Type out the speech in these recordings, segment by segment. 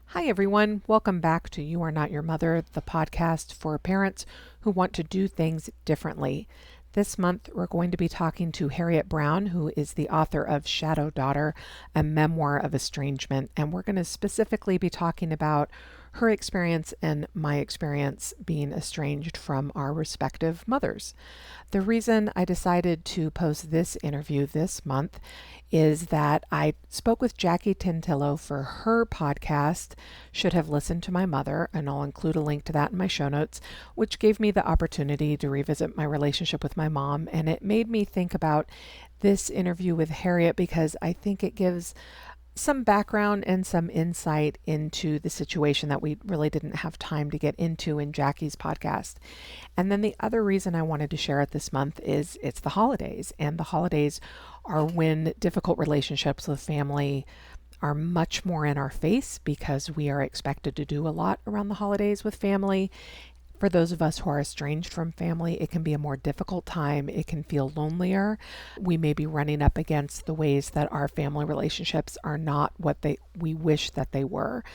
Hi, everyone. Welcome back to You Are Not Your Mother, the podcast for parents who want to do things differently. This month, we're going to be talking to Harriet Brown, who is the author of Shadow Daughter, a memoir of estrangement. And we're going to specifically be talking about her experience and my experience being estranged from our respective mothers. The reason I decided to post this interview this month is that I spoke with Jackie Tintillo for her podcast, Should Have Listened to My Mother, and I'll include a link to that in my show notes, which gave me the opportunity to revisit my relationship with my mom. And it made me think about this interview with Harriet because I think it gives some background and some insight into the situation that we really didn't have time to get into in Jackie's podcast. And then the other reason I wanted to share it this month is it's the holidays, and the holidays are when difficult relationships with family are much more in our face because we are expected to do a lot around the holidays with family. For those of us who are estranged from family, it can be a more difficult time. It can feel lonelier. We may be running up against the ways that our family relationships are not what we wish that they were.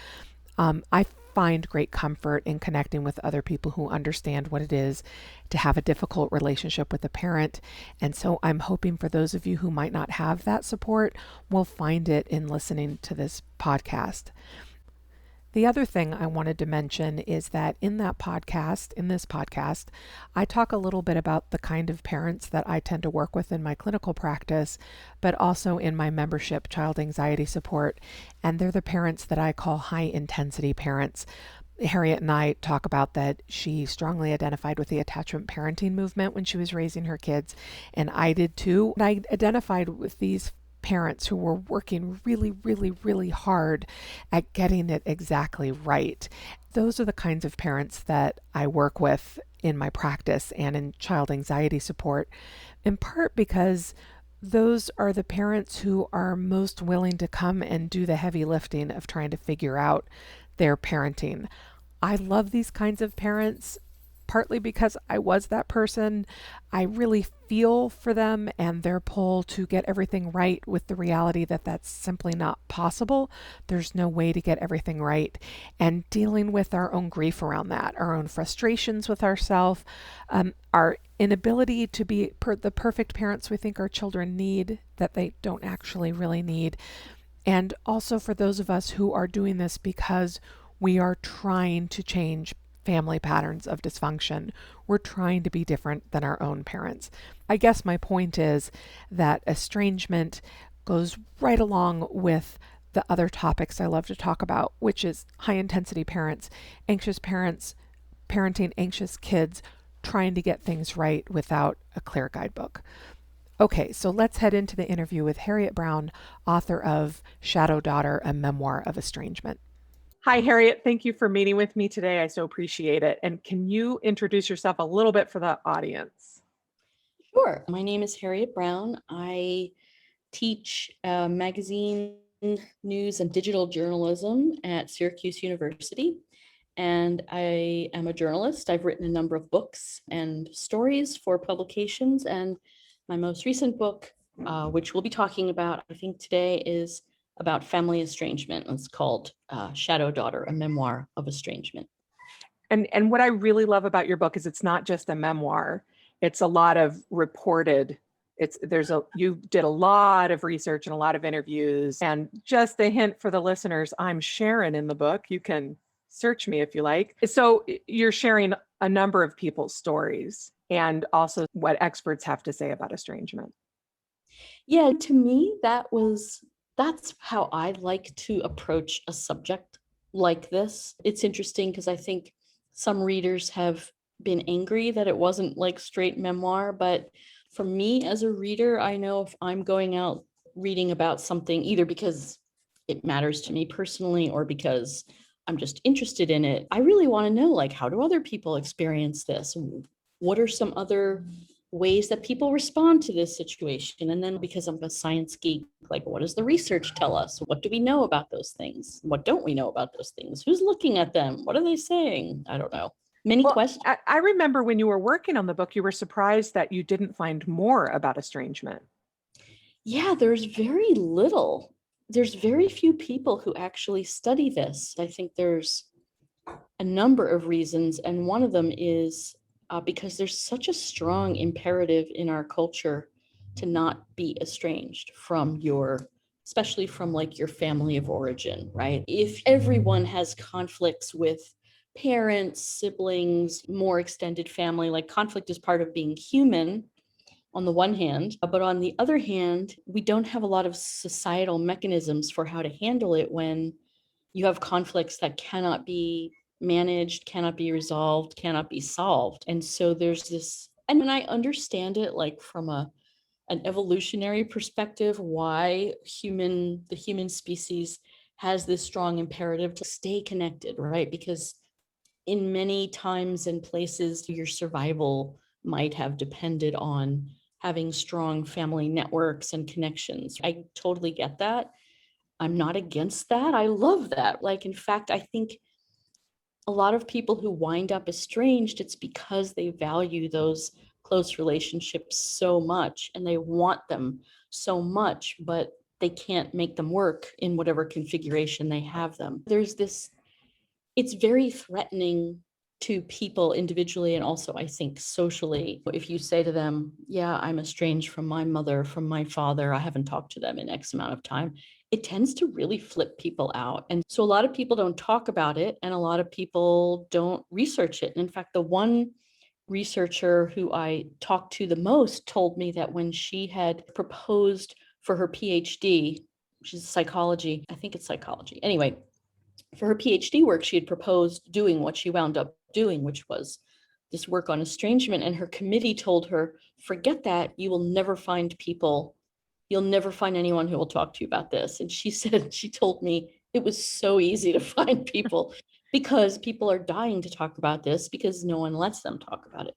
I find great comfort in connecting with other people who understand what it is to have a difficult relationship with a parent. And so I'm hoping for those of you who might not have that support will find it in listening to this podcast. The other thing I wanted to mention is that in this podcast, I talk a little bit about the kind of parents that I tend to work with in my clinical practice, but also in my membership child anxiety support. And they're the parents that I call high intensity parents. Harriet and I talk about that she strongly identified with the attachment parenting movement when she was raising her kids, and I did too. And I identified with these parents who were working really, really, really hard at getting it exactly right. Those are the kinds of parents that I work with in my practice and in child anxiety support, in part because those are the parents who are most willing to come and do the heavy lifting of trying to figure out their parenting. I love these kinds of parents partly because I was that person. I really feel for them and their pull to get everything right with the reality that that's simply not possible. There's no way to get everything right. And dealing with our own grief around that, our own frustrations with ourselves, our inability to be the perfect parents we think our children need that they don't actually really need. And also for those of us who are doing this because we are trying to change family patterns of dysfunction. We're trying to be different than our own parents. I guess my point is that estrangement goes right along with the other topics I love to talk about, which is high intensity parents, parenting anxious kids, trying to get things right without a clear guidebook. Okay, so let's head into the interview with Harriet Brown, author of Shadow Daughter, a memoir of estrangement. Hi, Harriet. Thank you for meeting with me today. I so appreciate it. And can you introduce yourself a little bit for the audience? Sure. My name is Harriet Brown. I teach magazine, news, and digital journalism at Syracuse University. And I am a journalist. I've written a number of books and stories for publications. And my most recent book, which we'll be talking about, I think today, is about family estrangement. It's called Shadow Daughter, a memoir of estrangement. And what I really love about your book is it's not just a memoir. It's a lot of reported. You did a lot of research and a lot of interviews. And just a hint for the listeners, I'm Sharon in the book. You can search me if you like. So you're sharing a number of people's stories and also what experts have to say about estrangement. Yeah, to me, that's how I like to approach a subject like this. It's interesting because I think some readers have been angry that it wasn't like straight memoir, but for me as a reader, I know if I'm going out reading about something, either because it matters to me personally or because I'm just interested in it, I really want to know, like, how do other people experience this? What are some other ways that people respond to this situation? And then because I'm a science geek, like, what does the research tell us? What do we know about those things? What don't we know about those things? Who's looking at them? What are they saying? I don't know. Many questions. I remember when you were working on the book, you were surprised that you didn't find more about estrangement. Yeah, there's very little. there's very few people who actually study this. I think there's a number of reasons, and one of them is because there's such a strong imperative in our culture to not be estranged from your, especially from like your family of origin, right? If everyone has conflicts with parents, siblings, more extended family, like conflict is part of being human on the one hand, but on the other hand, we don't have a lot of societal mechanisms for how to handle it when you have conflicts that cannot be managed, cannot be resolved, cannot be solved. And so there's this, and I understand it like from an evolutionary perspective, why the human species has this strong imperative to stay connected, right? Because in many times and places, your survival might have depended on having strong family networks and connections. I totally get that. I'm not against that. I love that. Like, in fact, I think a lot of people who wind up estranged, it's because they value those close relationships so much and they want them so much, but they can't make them work in whatever configuration they have them. There's this, it's very threatening to people individually and also I think socially. If you say to them, yeah, I'm estranged from my mother, from my father, I haven't talked to them in X amount of time, it tends to really flip people out. And so a lot of people don't talk about it and a lot of people don't research it. And in fact, the one researcher who I talked to the most told me that when she had proposed for her PhD, which is psychology, I think it's psychology. Anyway, for her PhD work, she had proposed doing what she wound up doing, which was this work on estrangement. And her committee told her, forget that, you will never find people, you'll never find anyone who will talk to you about this. And she said, she told me it was so easy to find people because people are dying to talk about this because no one lets them talk about it.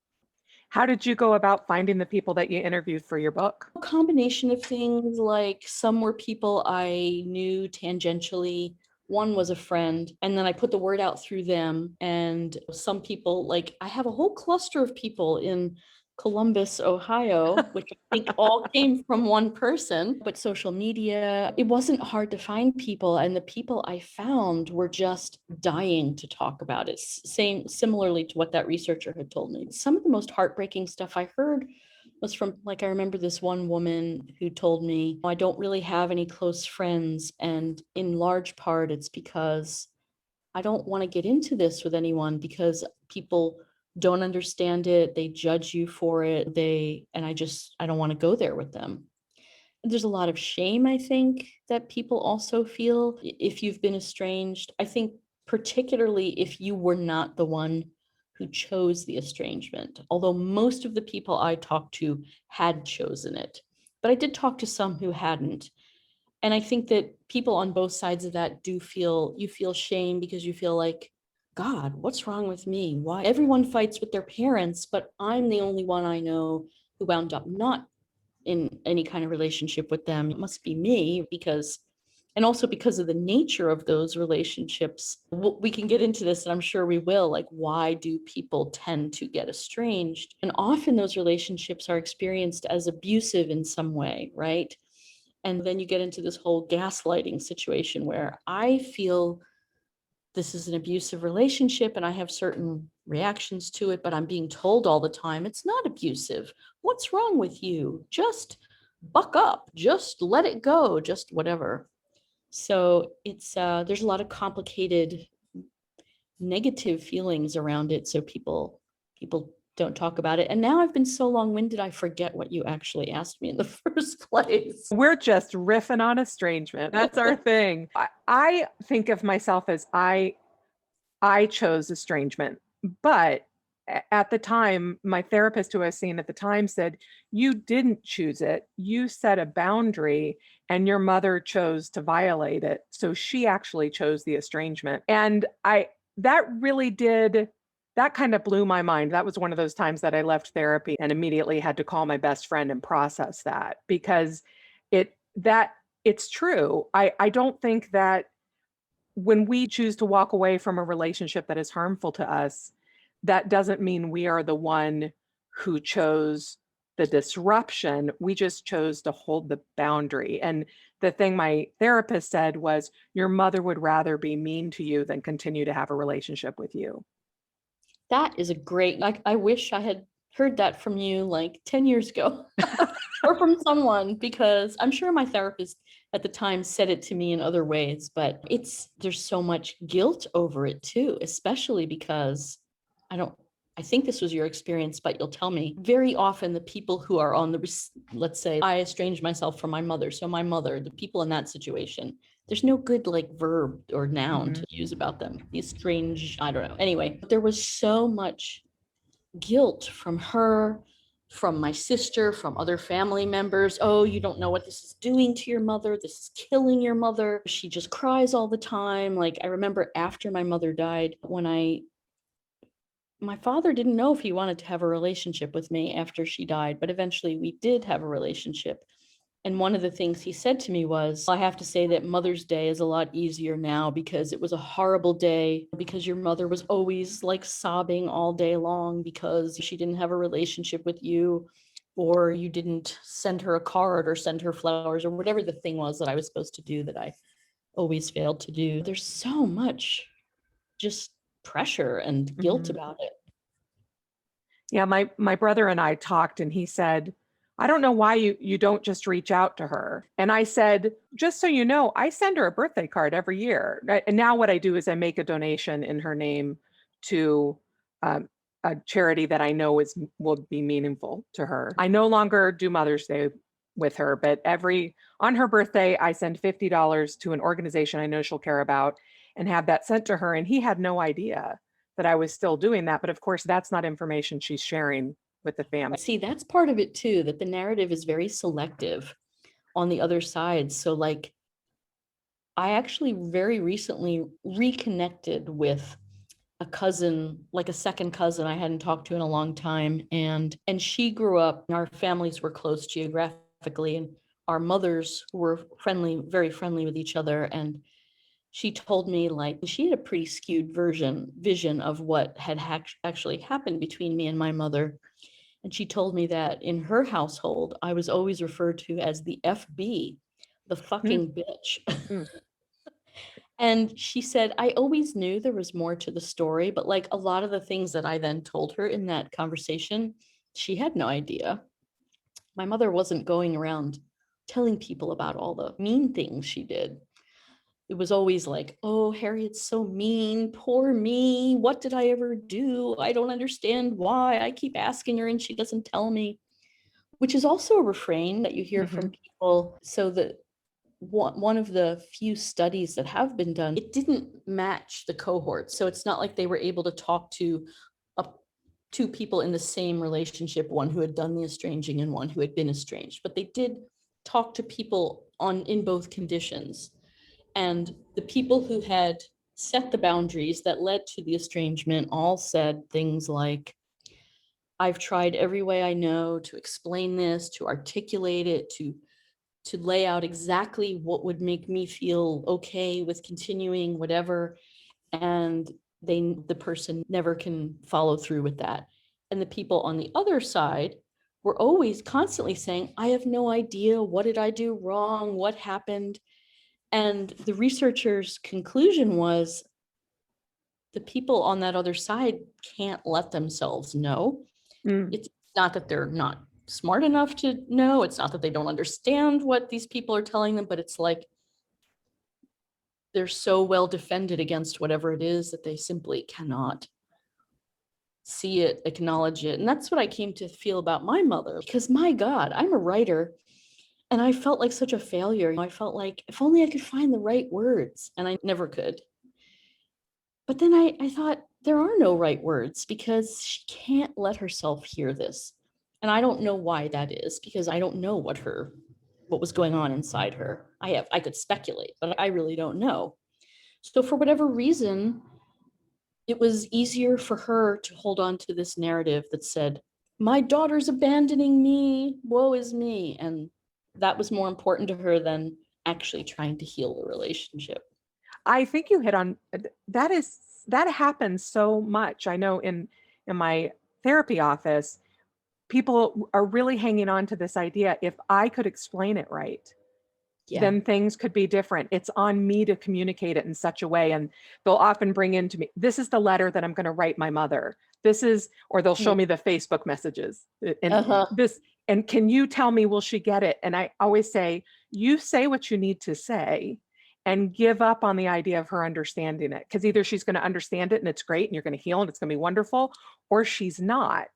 How did you go about finding the people that you interviewed for your book? A combination of things, like some were people I knew tangentially. One was a friend, and then I put the word out through them. And some people, like I have a whole cluster of people in Columbus, Ohio, which I think all came from one person, but social media, it wasn't hard to find people. And the people I found were just dying to talk about it. Similarly to what that researcher had told me. Some of the most heartbreaking stuff I heard was from, like, I remember this one woman who told me, I don't really have any close friends. And in large part, it's because I don't want to get into this with anyone because people don't understand it. They judge you for it. I don't want to go there with them. There's a lot of shame, I think, that people also feel if you've been estranged. I think particularly if you were not the one who chose the estrangement, although most of the people I talked to had chosen it. But I did talk to some who hadn't. And I think that people on both sides of that you feel shame because you feel like, God, what's wrong with me? Why everyone fights with their parents, but I'm the only one I know who wound up not in any kind of relationship with them. It must be me because, and also because of the nature of those relationships. We can get into this, and I'm sure we will, like, why do people tend to get estranged? And often those relationships are experienced as abusive in some way, right? And then you get into this whole gaslighting situation where I feel this is an abusive relationship and I have certain reactions to it, but I'm being told all the time, it's not abusive. What's wrong with you? Just buck up, just let it go, just whatever. So it's, there's a lot of complicated negative feelings around it. So people don't talk about it. And now I've been so long-winded, I forget what you actually asked me in the first place. We're just riffing on estrangement. That's our thing. I think of myself as I chose estrangement, but at the time, my therapist who I was seeing at the time said, you didn't choose it. You set a boundary and your mother chose to violate it. So she actually chose the estrangement. And that really did, that kind of blew my mind. That was one of those times that I left therapy and immediately had to call my best friend and process that because it's true. I don't think that when we choose to walk away from a relationship that is harmful to us, that doesn't mean we are the one who chose the disruption. We just chose to hold the boundary. And the thing my therapist said was, your mother would rather be mean to you than continue to have a relationship with you. That is a great, like, I wish I had heard that from you like 10 years ago or from someone, because I'm sure my therapist at the time said it to me in other ways, but there's so much guilt over it too, especially because I think this was your experience, but you'll tell me. Very often the people who are on let's say I estranged myself from my mother. So my mother, the people in that situation, there's no good like verb or noun to use about them. These strange, I don't know. Anyway, there was so much guilt from her, from my sister, from other family members. Oh, you don't know what this is doing to your mother. This is killing your mother. She just cries all the time. Like, I remember after my mother died, my father didn't know if he wanted to have a relationship with me after she died, but eventually we did have a relationship. And one of the things he said to me was, I have to say that Mother's Day is a lot easier now because it was a horrible day, because your mother was always like sobbing all day long because she didn't have a relationship with you, or you didn't send her a card or send her flowers or whatever the thing was that I was supposed to do that I always failed to do. There's so much just pressure and guilt about it. Yeah, my brother and I talked, and he said, I don't know why you don't just reach out to her. And I said, just so you know, I send her a birthday card every year. And now what I do is I make a donation in her name to um, a charity that I know will be meaningful to her. I no longer do Mother's Day with her, but on her birthday, I send $50 to an organization I know she'll care about and have that sent to her. And he had no idea that I was still doing that. But of course, that's not information she's sharing with the family. See, that's part of it too, that the narrative is very selective on the other side. So like, I actually very recently reconnected with a cousin, like a second cousin I hadn't talked to in a long time. And she grew up, our families were close geographically, and our mothers were friendly, very friendly with each other. And she told me like she had a pretty skewed vision of what had actually happened between me and my mother. And she told me that in her household, I was always referred to as the FB, the fucking bitch. Mm. And she said, I always knew there was more to the story, but like a lot of the things that I then told her in that conversation, she had no idea. My mother wasn't going around telling people about all the mean things she did. It was always like, oh, Harriet's so mean, poor me. What did I ever do? I don't understand why. I keep asking her and she doesn't tell me, which is also a refrain that you hear from people. So that one of the few studies that have been done, it didn't match the cohort. So it's not like they were able to talk to two people in the same relationship, one who had done the estranging and one who had been estranged, but they did talk to people in both conditions. And the people who had set the boundaries that led to the estrangement all said things like, I've tried every way I know to explain this, to articulate it, to lay out exactly what would make me feel okay with continuing whatever. And the person never can follow through with that. And the people on the other side were always constantly saying, I have no idea. What did I do wrong? What happened? And the researchers' conclusion was the people on that other side can't let themselves know. It's not that they're not smart enough to know. It's not that they don't understand what these people are telling them, but it's like they're so well defended against whatever it is that they simply cannot see it, acknowledge it. And that's what I came to feel about my mother, because my God, I'm a writer and I felt like such a failure. I felt like if only I could find the right words, and I never could. But then I thought there are no right words because she can't let herself hear this. And I don't know why that is, because I don't know what was going on inside her. I could speculate, but I really don't know. So for whatever reason, it was easier for her to hold on to this narrative that said, my daughter's abandoning me, woe is me. And that was more important to her than actually trying to heal the relationship. I think you hit on that happens so much. I know in my therapy office, people are really hanging on to this idea. If I could explain it right, Yeah. then things could be different. It's on me to communicate it in such a way. And they'll often bring into me, this is the letter that I'm going to write my mother. Or they'll show Mm. me the Facebook messages and Uh-huh. and can you tell me, will she get it? And I always say, you say what you need to say and give up on the idea of her understanding it. Because either she's going to understand it and it's great and you're going to heal and it's going to be wonderful, or she's not.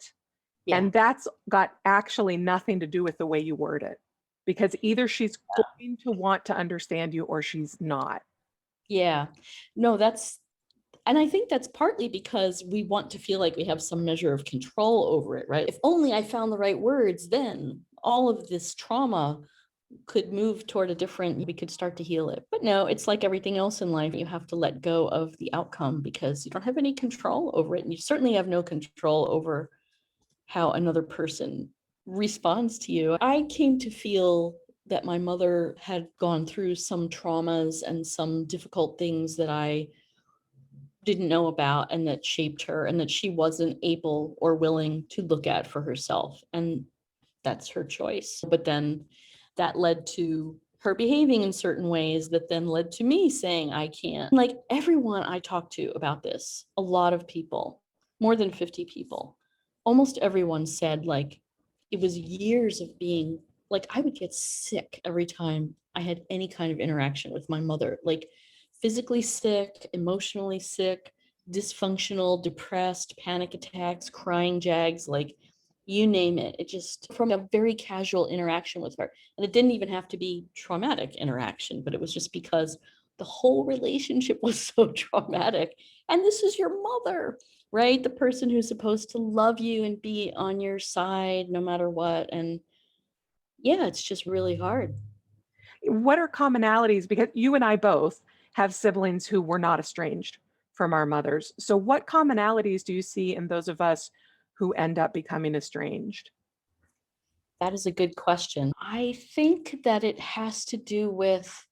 Yeah. And that's got actually nothing to do with the way you word it, because either she's going to want to understand you or she's not. Yeah. No, and I think that's partly because we want to feel like we have some measure of control over it, right? If only I found the right words, then all of this trauma could move toward we could start to heal it. But no, it's like everything else in life. You have to let go of the outcome because you don't have any control over it. And you certainly have no control over how another person responds to you. I came to feel that my mother had gone through some traumas and some difficult things that I didn't know about and that shaped her, and that she wasn't able or willing to look at for herself. And that's her choice. But then that led to her behaving in certain ways that then led to me saying, I can't. Like everyone I talked to about this, a lot of people, more than 50 people, almost everyone said like it was years of being like, I would get sick every time I had any kind of interaction with my mother, like physically sick, emotionally sick, dysfunctional, depressed, panic attacks, crying jags, like you name it. It just from a very casual interaction with her. And it didn't even have to be traumatic interaction, but it was just because the whole relationship was so traumatic. And this is your mother, right? The person who's supposed to love you and be on your side no matter what. And yeah, it's just really hard. What are commonalities? Because you and I both have siblings who were not estranged from our mothers. So, what commonalities do you see in those of us who end up becoming estranged? That is a good question. I think that it has to do with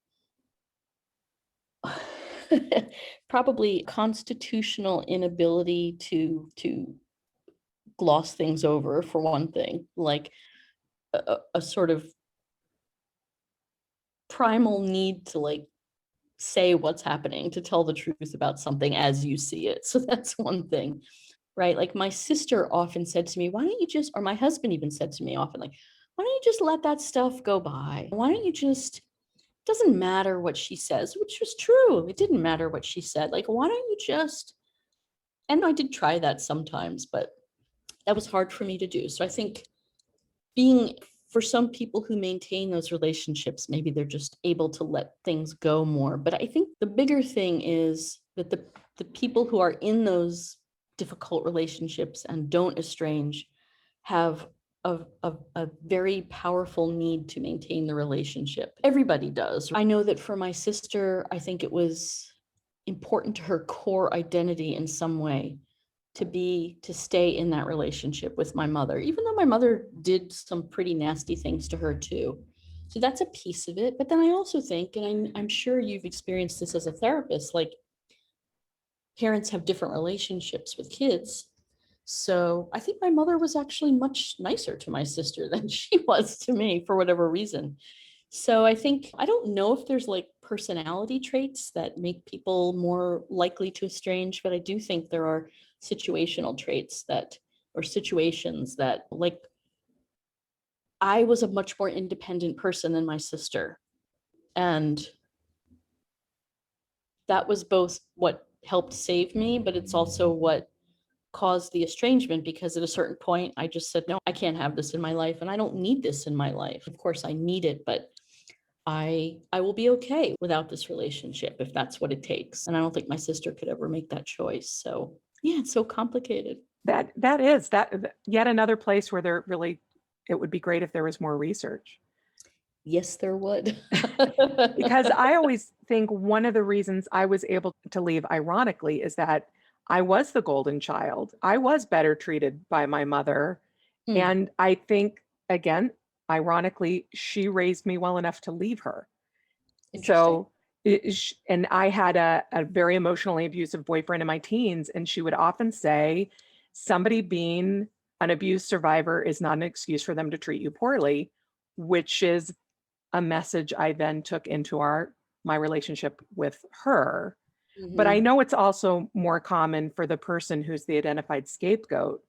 probably constitutional inability to gloss things over, for one thing, like a sort of primal need to like say what's happening, to tell the truth about something as you see it. So that's one thing, right? Like my sister often said to me, why don't you just, or my husband even said to me often, like, why don't you just let that stuff go by? Why don't you just, doesn't matter what she says, which was true. It didn't matter what she said. Like, why don't you just, and I did try that sometimes, but that was hard for me to do. So I think being, for some people who maintain those relationships, maybe they're just able to let things go more. But I think the bigger thing is that the people who are in those difficult relationships and don't estrange have a very powerful need to maintain the relationship. Everybody does. I know that for my sister, I think it was important to her core identity in some way to stay in that relationship with my mother, even though my mother did some pretty nasty things to her too. So that's a piece of it. But then I also think, and I'm sure you've experienced this as a therapist, like parents have different relationships with kids. So I think my mother was actually much nicer to my sister than she was to me for whatever reason. So I think, I don't know if there's like personality traits that make people more likely to estrange, but I do think there are situational traits that, or situations that, like, I was a much more independent person than my sister. And that was both what helped save me, but it's also what caused the estrangement, because at a certain point I just said, no, I can't have this in my life and I don't need this in my life. Of course I need it, but I will be okay without this relationship if that's what it takes. And I don't think my sister could ever make that choice. So yeah, it's so complicated. That is yet another place where it would be great if there was more research. Yes, there would. Because I always think one of the reasons I was able to leave, ironically, is that I was the golden child. I was better treated by my mother. Hmm, And I think, again, ironically, she raised me well enough to leave her. interesting. So, and I had a very emotionally abusive boyfriend in my teens, and she would often say, somebody being an abuse survivor is not an excuse for them to treat you poorly, which is a message I then took into my relationship with her. But I Mhm, know it's also more common for the person who's the identified scapegoat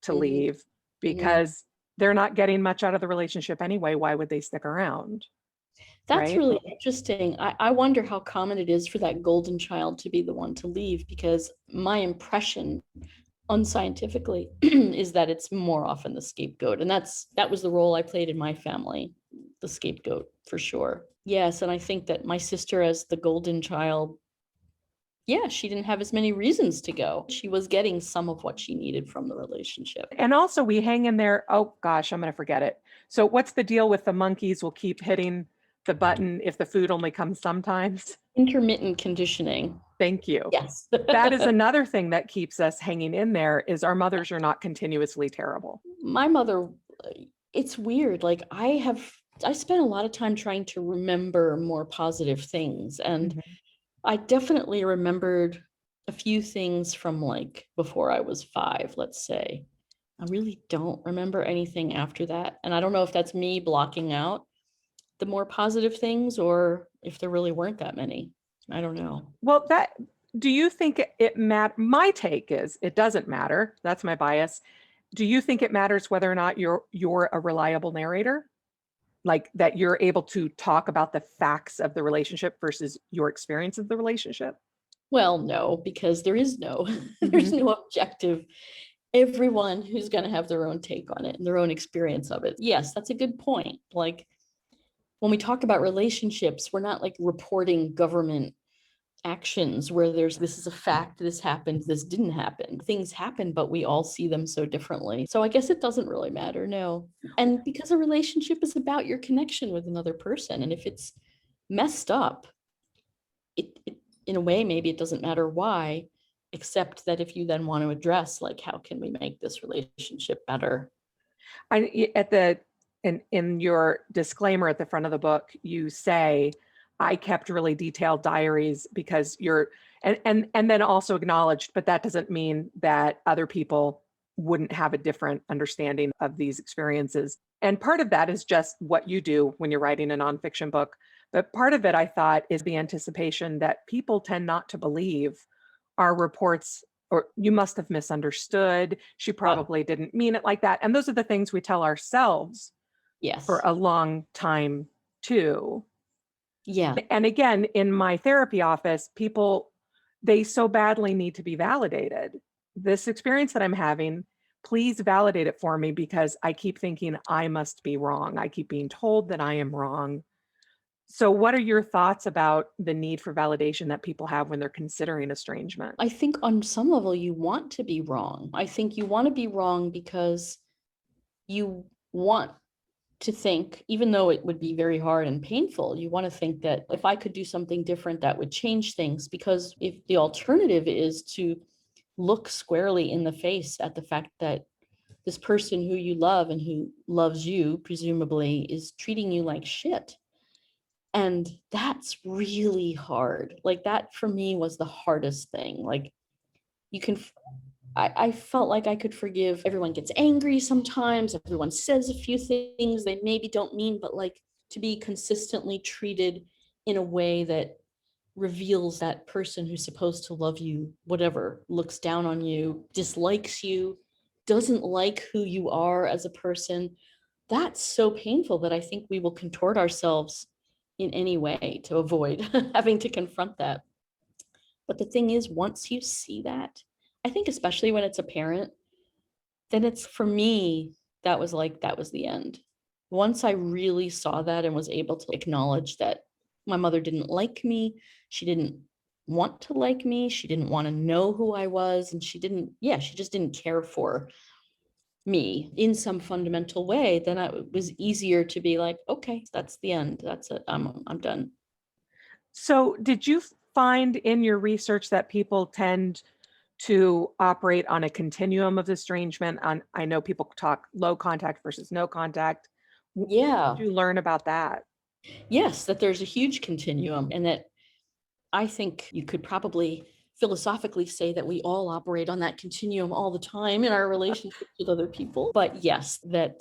to mhm, leave mhm. because they're not getting much out of the relationship anyway. Why would they stick around? That's Right. really interesting. I wonder how common it is for that golden child to be the one to leave, because my impression, unscientifically, is that it's more often the scapegoat. And that was the role I played in my family, the scapegoat for sure. Yes, and I think that my sister, as the golden child, yeah, she didn't have as many reasons to go. She was getting some of what she needed from the relationship. And also, we hang in there. Oh gosh, I'm going to forget it. So, what's the deal with the monkeys? Will keep hitting the button if the food only comes sometimes. Intermittent conditioning. Thank you. Yes. That is another thing that keeps us hanging in there is our mothers are not continuously terrible. My mother, it's weird. Like I spent a lot of time trying to remember more positive things. And Mhm. I definitely remembered a few things from like before I was 5, let's say. I really don't remember anything after that. And I don't know if that's me blocking out the more positive things or if there really weren't that many. I don't know. Well, do you think it my take is it doesn't matter. That's my bias. Do you think it matters whether or not you're a reliable narrator? Like that you're able to talk about the facts of the relationship versus your experience of the relationship? Well, no, because there is no there's Mhm. no objective. Everyone who's going to have their own take on it and their own experience of it. Yes, that's a good point. Like when we talk about relationships, we're not like reporting government actions where there's this is a fact, this happened, this didn't happen. Things happen, but we all see them so differently. So I guess it doesn't really matter, no. And because a relationship is about your connection with another person, and if it's messed up, it in a way maybe it doesn't matter why, except that if you then want to address like how can we make this relationship better. At the in your disclaimer at the front of the book, you say, "I kept really detailed diaries because you're," and then also acknowledged, but that doesn't mean that other people wouldn't have a different understanding of these experiences. And part of that is just what you do when you're writing a nonfiction book. But part of it, I thought, is the anticipation that people tend not to believe our reports or you must have misunderstood. She uh, probably didn't mean it like that. And those are the things we tell ourselves for yes. a long time too. Yeah. And again, in my therapy office, people, they so badly need to be validated. This experience that I'm having, please validate it for me because I keep thinking I must be wrong. I keep being told that I am wrong. So, what are your thoughts about the need for validation that people have when they're considering estrangement? I think on some level you want to be wrong. I think you want to be wrong because you want to think, even though it would be very hard and painful, you want to think that if I could do something different, that would change things. Because if the alternative is to look squarely in the face at the fact that this person who you love and who loves you, presumably, is treating you like shit. And that's really hard. Like, that for me was the hardest thing. Like, you can I felt like I could forgive. Everyone gets angry sometimes. Everyone says a few things they maybe don't mean, but like to be consistently treated in a way that reveals that person who's supposed to love you, whatever, looks down on you, dislikes you, doesn't like who you are as a person. That's so painful that I think we will contort ourselves in any way to avoid having to confront that. But the thing is, once you see that, I think especially when it's a parent, then it's for me, that was like, that was the end. Once I really saw that and was able to acknowledge that my mother didn't like me, she didn't want to like me, she didn't want to know who I was, and she didn't, yeah, she just didn't care for me in some fundamental way, then it was easier to be like, okay, that's the end. That's it. I'm done. So, did you find in your research that people tend to operate on a continuum of estrangement? I know people talk low contact versus no contact. What Yeah. did you learn about that? Yes, that there's a huge continuum, and that I think you could probably philosophically say that we all operate on that continuum all the time in our relationships with other people. But yes, that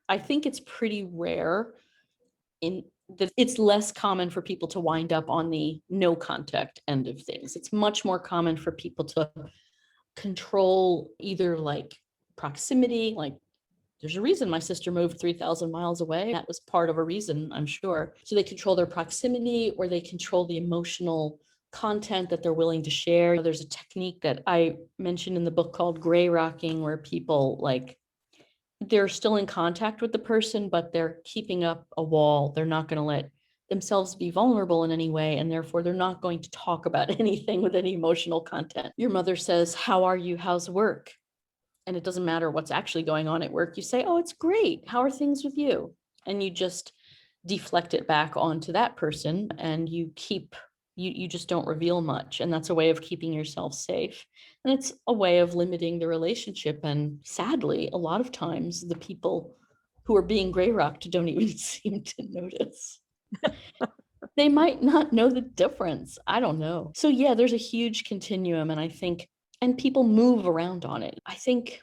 I think it's pretty rare in that it's less common for people to wind up on the no contact end of things. It's much more common for people to control either like proximity, like there's a reason my sister moved 3,000 miles away. That was part of a reason, I'm sure. So they control their proximity, or they control the emotional content that they're willing to share. There's a technique that I mentioned in the book called gray rocking, where people like they're still in contact with the person, but they're keeping up a wall. They're not going to let themselves be vulnerable in any way, and therefore they're not going to talk about anything with any emotional content. Your mother says, "How are you? How's work?" And it doesn't matter what's actually going on at work. You say, "Oh, it's great. How are things with you?" And you just deflect it back onto that person, and you just don't reveal much. And that's a way of keeping yourself safe. And it's a way of limiting the relationship. And sadly, a lot of times the people who are being gray rocked don't even seem to notice. They might not know the difference. I don't know. So yeah, there's a huge continuum. And I think, and people move around on it. I think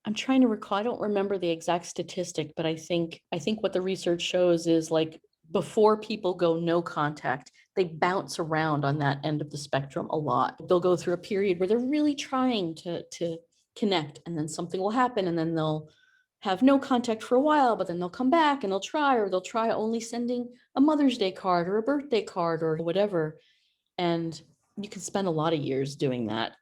I'm trying to recall, I don't remember the exact statistic, but I think what the research shows is like before people go no contact, they bounce around on that end of the spectrum a lot. They'll go through a period where they're really trying to connect, and then something will happen, and then they'll have no contact for a while, but then they'll come back and they'll try only sending a Mother's Day card or a birthday card or whatever. And you can spend a lot of years doing that.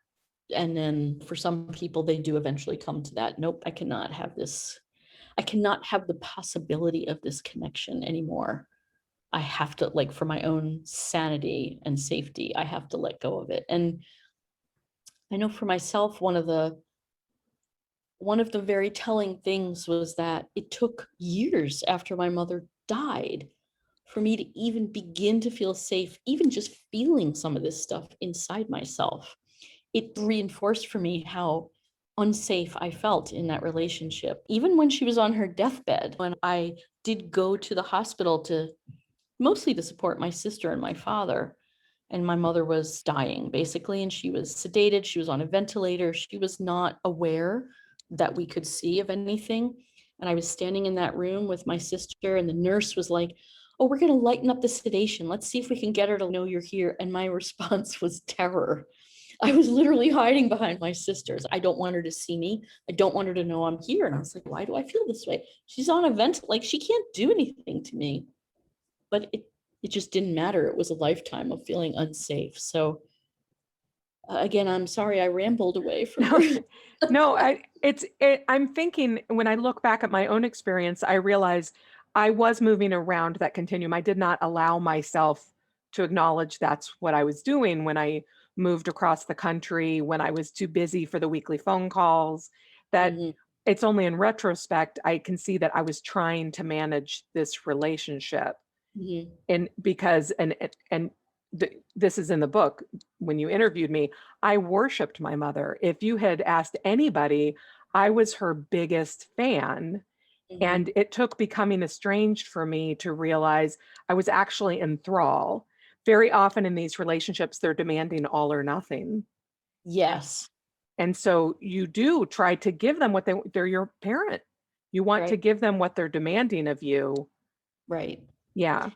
And then for some people, they do eventually come to that. Nope, I cannot have this. I cannot have the possibility of this connection anymore. I have to, like, for my own sanity and safety, I have to let go of it. And I know for myself, one of the very telling things was that it took years after my mother died for me to even begin to feel safe, even just feeling some of this stuff inside myself. It reinforced for me how unsafe I felt in that relationship. Even when she was on her deathbed, when I did go to the hospital mostly to support my sister and my father, and my mother was dying basically, and she was sedated. She was on a ventilator. She was not aware that we could see of anything. And I was standing in that room with my sister, and the nurse was like, "Oh, we're going to lighten up the sedation. Let's see if we can get her to know you're here." And my response was terror. I was literally hiding behind my sisters. I don't want her to see me. I don't want her to know I'm here. And I was like, why do I feel this way? She's on a vent, like she can't do anything to me. But it just didn't matter. It was a lifetime of feeling unsafe. So again, I'm sorry I rambled away from No, I'm thinking when I look back at my own experience, I realize I was moving around that continuum. I did not allow myself to acknowledge that's what I was doing when I moved across the country, when I was too busy for the weekly phone calls, that Mhm, it's only in retrospect I can see that I was trying to manage this relationship. mhm. And because this is in the book, when you interviewed me, I worshiped my mother. If you had asked anybody, I was her biggest fan. Mhm. And it took becoming estranged for me to realize I was actually in thrall. Very often in these relationships, they're demanding all or nothing. Yes, And so you do try to give them what they're your parent. You want to right, give them what they're demanding of you. right. Yeah.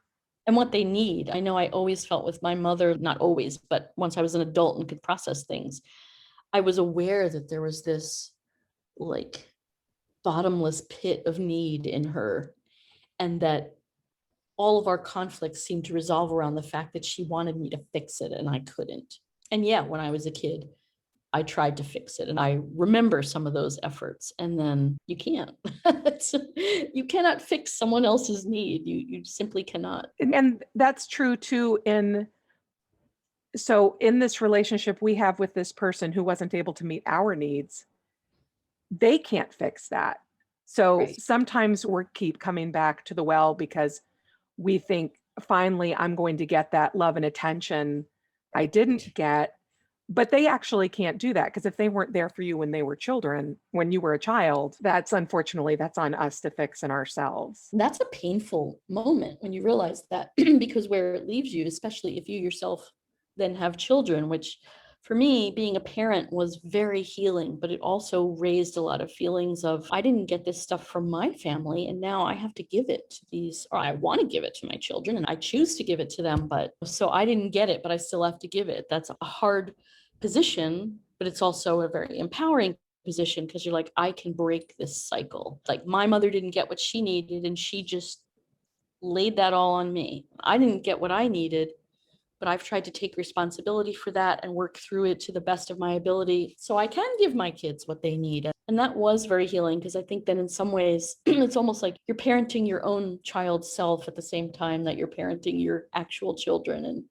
And what they need. I know I always felt with my mother, not always, but once I was an adult and could process things, I was aware that there was this like bottomless pit of need in her, and that all of our conflicts seemed to resolve around the fact that she wanted me to fix it and I couldn't. And yeah, when I was a kid, I tried to fix it, and I remember some of those efforts, and then you can't. You cannot fix someone else's need. You simply cannot. And that's true too in this relationship we have with this person who wasn't able to meet our needs, they can't fix that. So Right. sometimes we keep coming back to the well because we think finally I'm going to get that love and attention I didn't get. But they actually can't do that because if they weren't there for you when you were a child, that's on us to fix in ourselves. That's a painful moment when you realize that, because where it leaves you, especially if you yourself then have children, which For me, being a parent was very healing, but it also raised a lot of feelings of I didn't get this stuff from my family, and now I have to give it to these, or I want to give it to my children, and I choose to give it to them. But so I didn't get it, but I still have to give it. That's a hard position, but it's also a very empowering position because you're like, I can break this cycle. Like my mother didn't get what she needed, and she just laid that all on me. I didn't get what I needed, but I've tried to take responsibility for that and work through it to the best of my ability so I can give my kids what they need. And that was very healing because I think that in some ways, it's almost like you're parenting your own child's self at the same time that you're parenting your actual children. And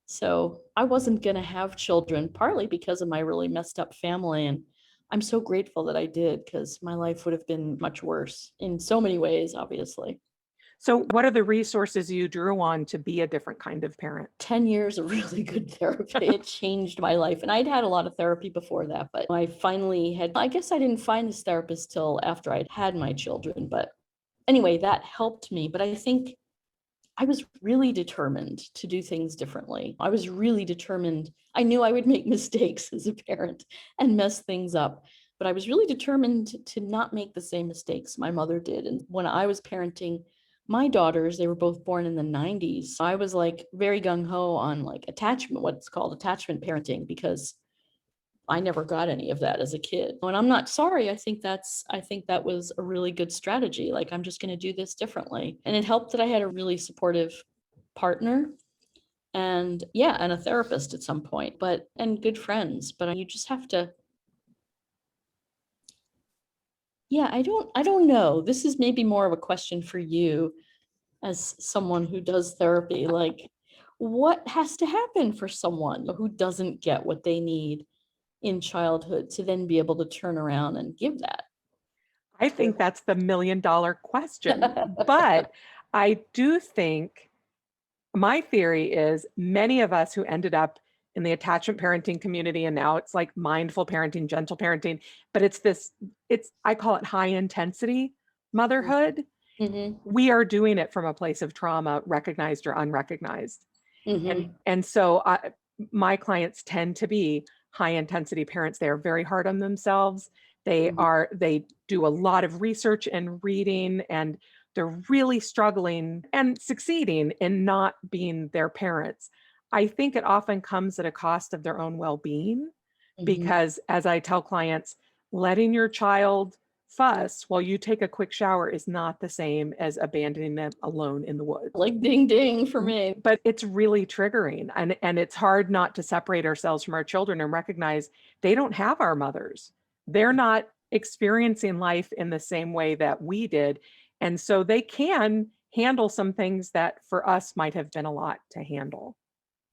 so I wasn't going to have children, partly because of my really messed up family. And I'm so grateful that I did because my life would have been much worse in so many ways, obviously. So, what are the resources you drew on to be a different kind of parent? 10 years of really good therapy. It changed my life. And I'd had a lot of therapy before that, but I finally had, I guess I didn't find this therapist till after I'd had my children. But anyway, that helped me. But I think I was really determined to do things differently. I was really determined. I knew I would make mistakes as a parent and mess things up, but I was really determined to not make the same mistakes my mother did. And when I was parenting my daughters, they were both born in the 90s. I was like very gung ho on like attachment, what's called attachment parenting, because I never got any of that as a kid. And I'm not sorry. I think that was a really good strategy. Like, I'm just going to do this differently. And it helped that I had a really supportive partner and yeah, and a therapist at some point, and good friends. But you just have to, yeah, I don't know. This is maybe more of a question for you as someone who does therapy. Like, what has to happen for someone who doesn't get what they need in childhood to then be able to turn around and give that? I think that's the $1,000,000 question. But I do think my theory is many of us who ended up in the attachment parenting community, and now it's like mindful parenting, gentle parenting, but I call it high intensity motherhood. Mm-hmm. We are doing it from a place of trauma, recognized or unrecognized. Mm-hmm. And so my clients tend to be high intensity parents. They are very hard on themselves. They do a lot of research and reading, and they're really struggling and succeeding in not being their parents. I think it often comes at a cost of their own well-being Mm-hmm. because, as I tell clients, letting your child fuss while you take a quick shower is not the same as abandoning them alone in the woods. Like ding ding for me. But it's really triggering, and it's hard not to separate ourselves from our children and recognize they don't have our mothers. They're not experiencing life in the same way that we did. And so they can handle some things that for us might have been a lot to handle.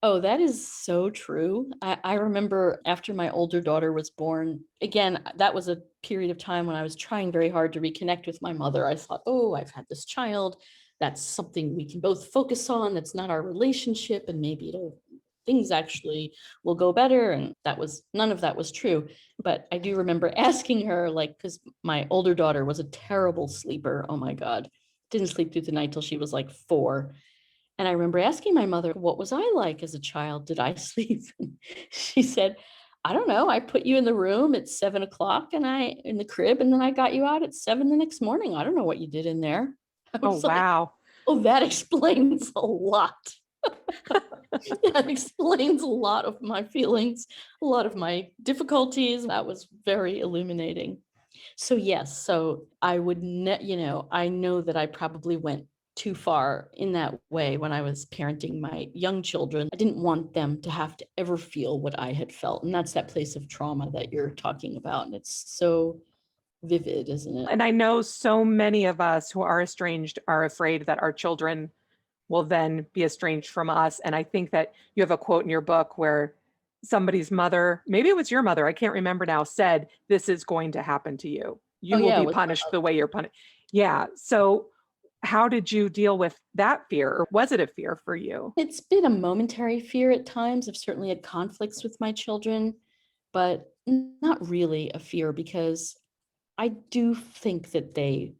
Oh, that is so true. I remember after my older daughter was born, again, that was a period of time when I was trying very hard to reconnect with my mother. I thought, oh, I've had this child. That's something we can both focus on. That's not our relationship. And maybe things actually will go better. And none of that was true. But I do remember asking her, like, because my older daughter was a terrible sleeper. Oh my God. Didn't sleep through the night till she was like 4. And I remember asking my mother, what was I like as a child? Did I sleep? And she said, I don't know. I put you in the room at 7 o'clock in the crib, and then I got you out at 7 the next morning. I don't know what you did in there. I Oh, was like, wow. oh, that explains a lot. That explains a lot of my feelings, a lot of my difficulties. That was very illuminating. So yes, so I would, I know that I probably went too far in that way when I was parenting my young children. I didn't want them to have to ever feel what I had felt. And that's that place of trauma that you're talking about. And it's so vivid, isn't it? And I know so many of us who are estranged are afraid that our children will then be estranged from us. And I think that you have a quote in your book where somebody's mother, maybe it was your mother, I can't remember now, said, "This is going to happen to you. Oh You will yeah, be punished the way you're punished." Yeah. So how did you deal with that fear? Or was it a fear for you? it's been a momentary fear at times. I've certainly had conflicts with my children, but not really a fear because I do think that they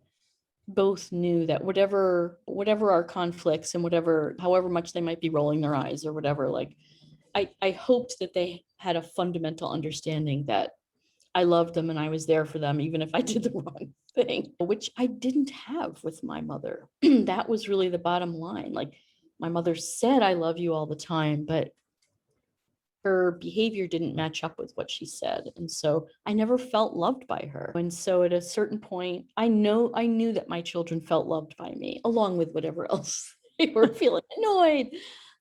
both knew that whatever our conflicts and however much they might be rolling their eyes or whatever, like I hoped that they had a fundamental understanding that I loved them and I was there for them, even if I did the wrong thing, which I didn't have with my mother. That was really the bottom line. Like, my mother said, I love you all the time, but her behavior didn't match up with what she said. And so I never felt loved by her. And so at a certain point, I knew that my children felt loved by me, along with whatever else they were feeling, annoyed,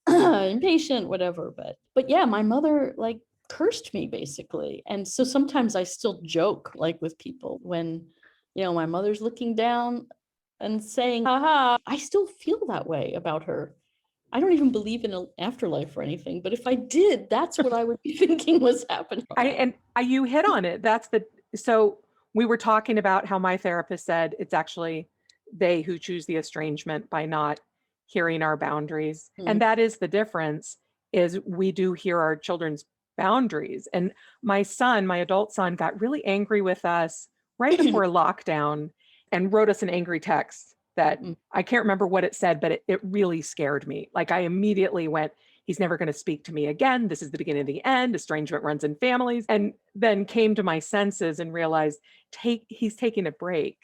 impatient, whatever. But yeah, my mother like cursed me basically. And so sometimes I still joke like with people when, my mother's looking down and saying, haha, I still feel that way about her. I don't even believe in an afterlife or anything, but if I did, that's what I would be thinking was happening. You hit on it. So we were talking about how my therapist said it's actually they who choose the estrangement by not hearing our boundaries. Mhm. And that is the difference, is we do hear our children's boundaries. And my adult son, got really angry with us right before lockdown and wrote us an angry text that I can't remember what it said, but it really scared me. Like, I immediately went, he's never going to speak to me again. This is the beginning of the end. Estrangement runs in families. And then came to my senses and realized he's taking a break.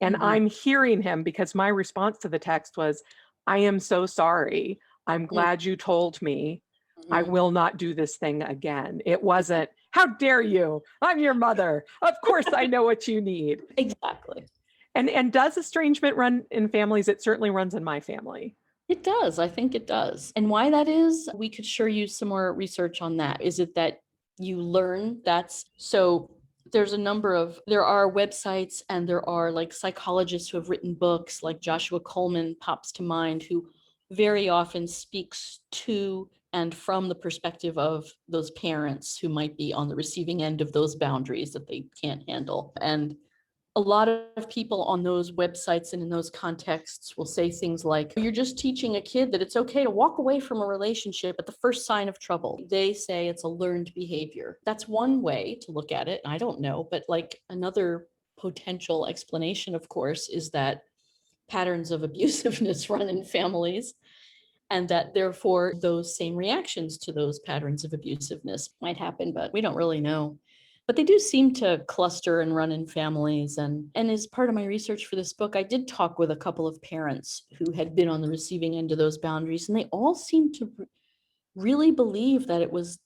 And I'm hearing him, because my response to the text was, I am so sorry. I'm glad you told me. I will not do this thing again. It wasn't, how dare you? I'm your mother. Of course I know what you need. Exactly. And does estrangement run in families? It certainly runs in my family. It does. I think it does. And why that is, we could sure use some more research on that. Is it that you learn that's so there are websites and there are like psychologists who have written books, like Joshua Colman pops to mind, who very often speaks to and from the perspective of those parents who might be on the receiving end of those boundaries that they can't handle. And a lot of people on those websites and in those contexts will say things like, you're just teaching a kid that it's okay to walk away from a relationship at the first sign of trouble. They say it's a learned behavior. That's one way to look at it. I don't know, but like another potential explanation, of course, is that patterns of abusiveness run in families, and that therefore those same reactions to those patterns of abusiveness might happen, but we don't really know. But they do seem to cluster and run in families. And as part of my research for this book, I did talk with a couple of parents who had been on the receiving end of those boundaries, and they all seemed to really believe that it was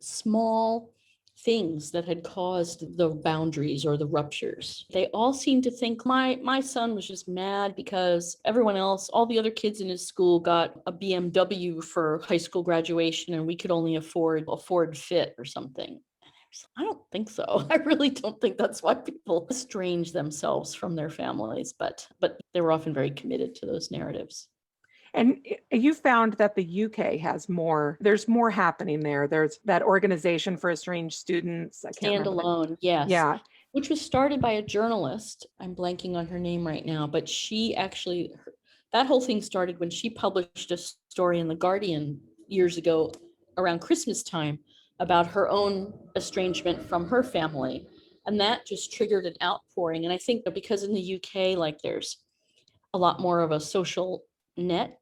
small things that had caused the boundaries or the ruptures. They all seemed to think my son was just mad because everyone else, all the other kids in his school, got a BMW for high school graduation and we could only afford a Ford Fit or something. I don't think so. I really don't think that's why people estrange themselves from their families, but they were often very committed to those narratives. And you found that the UK there's more happening there. There's that organization for estranged students. I can't remember. Standalone, yes. Yeah. Which was started by a journalist. I'm blanking on her name right now, but that whole thing started when she published a story in The Guardian years ago around Christmas time about her own estrangement from her family. And that just triggered an outpouring. And I think that because in the UK, like there's a lot more of a social net,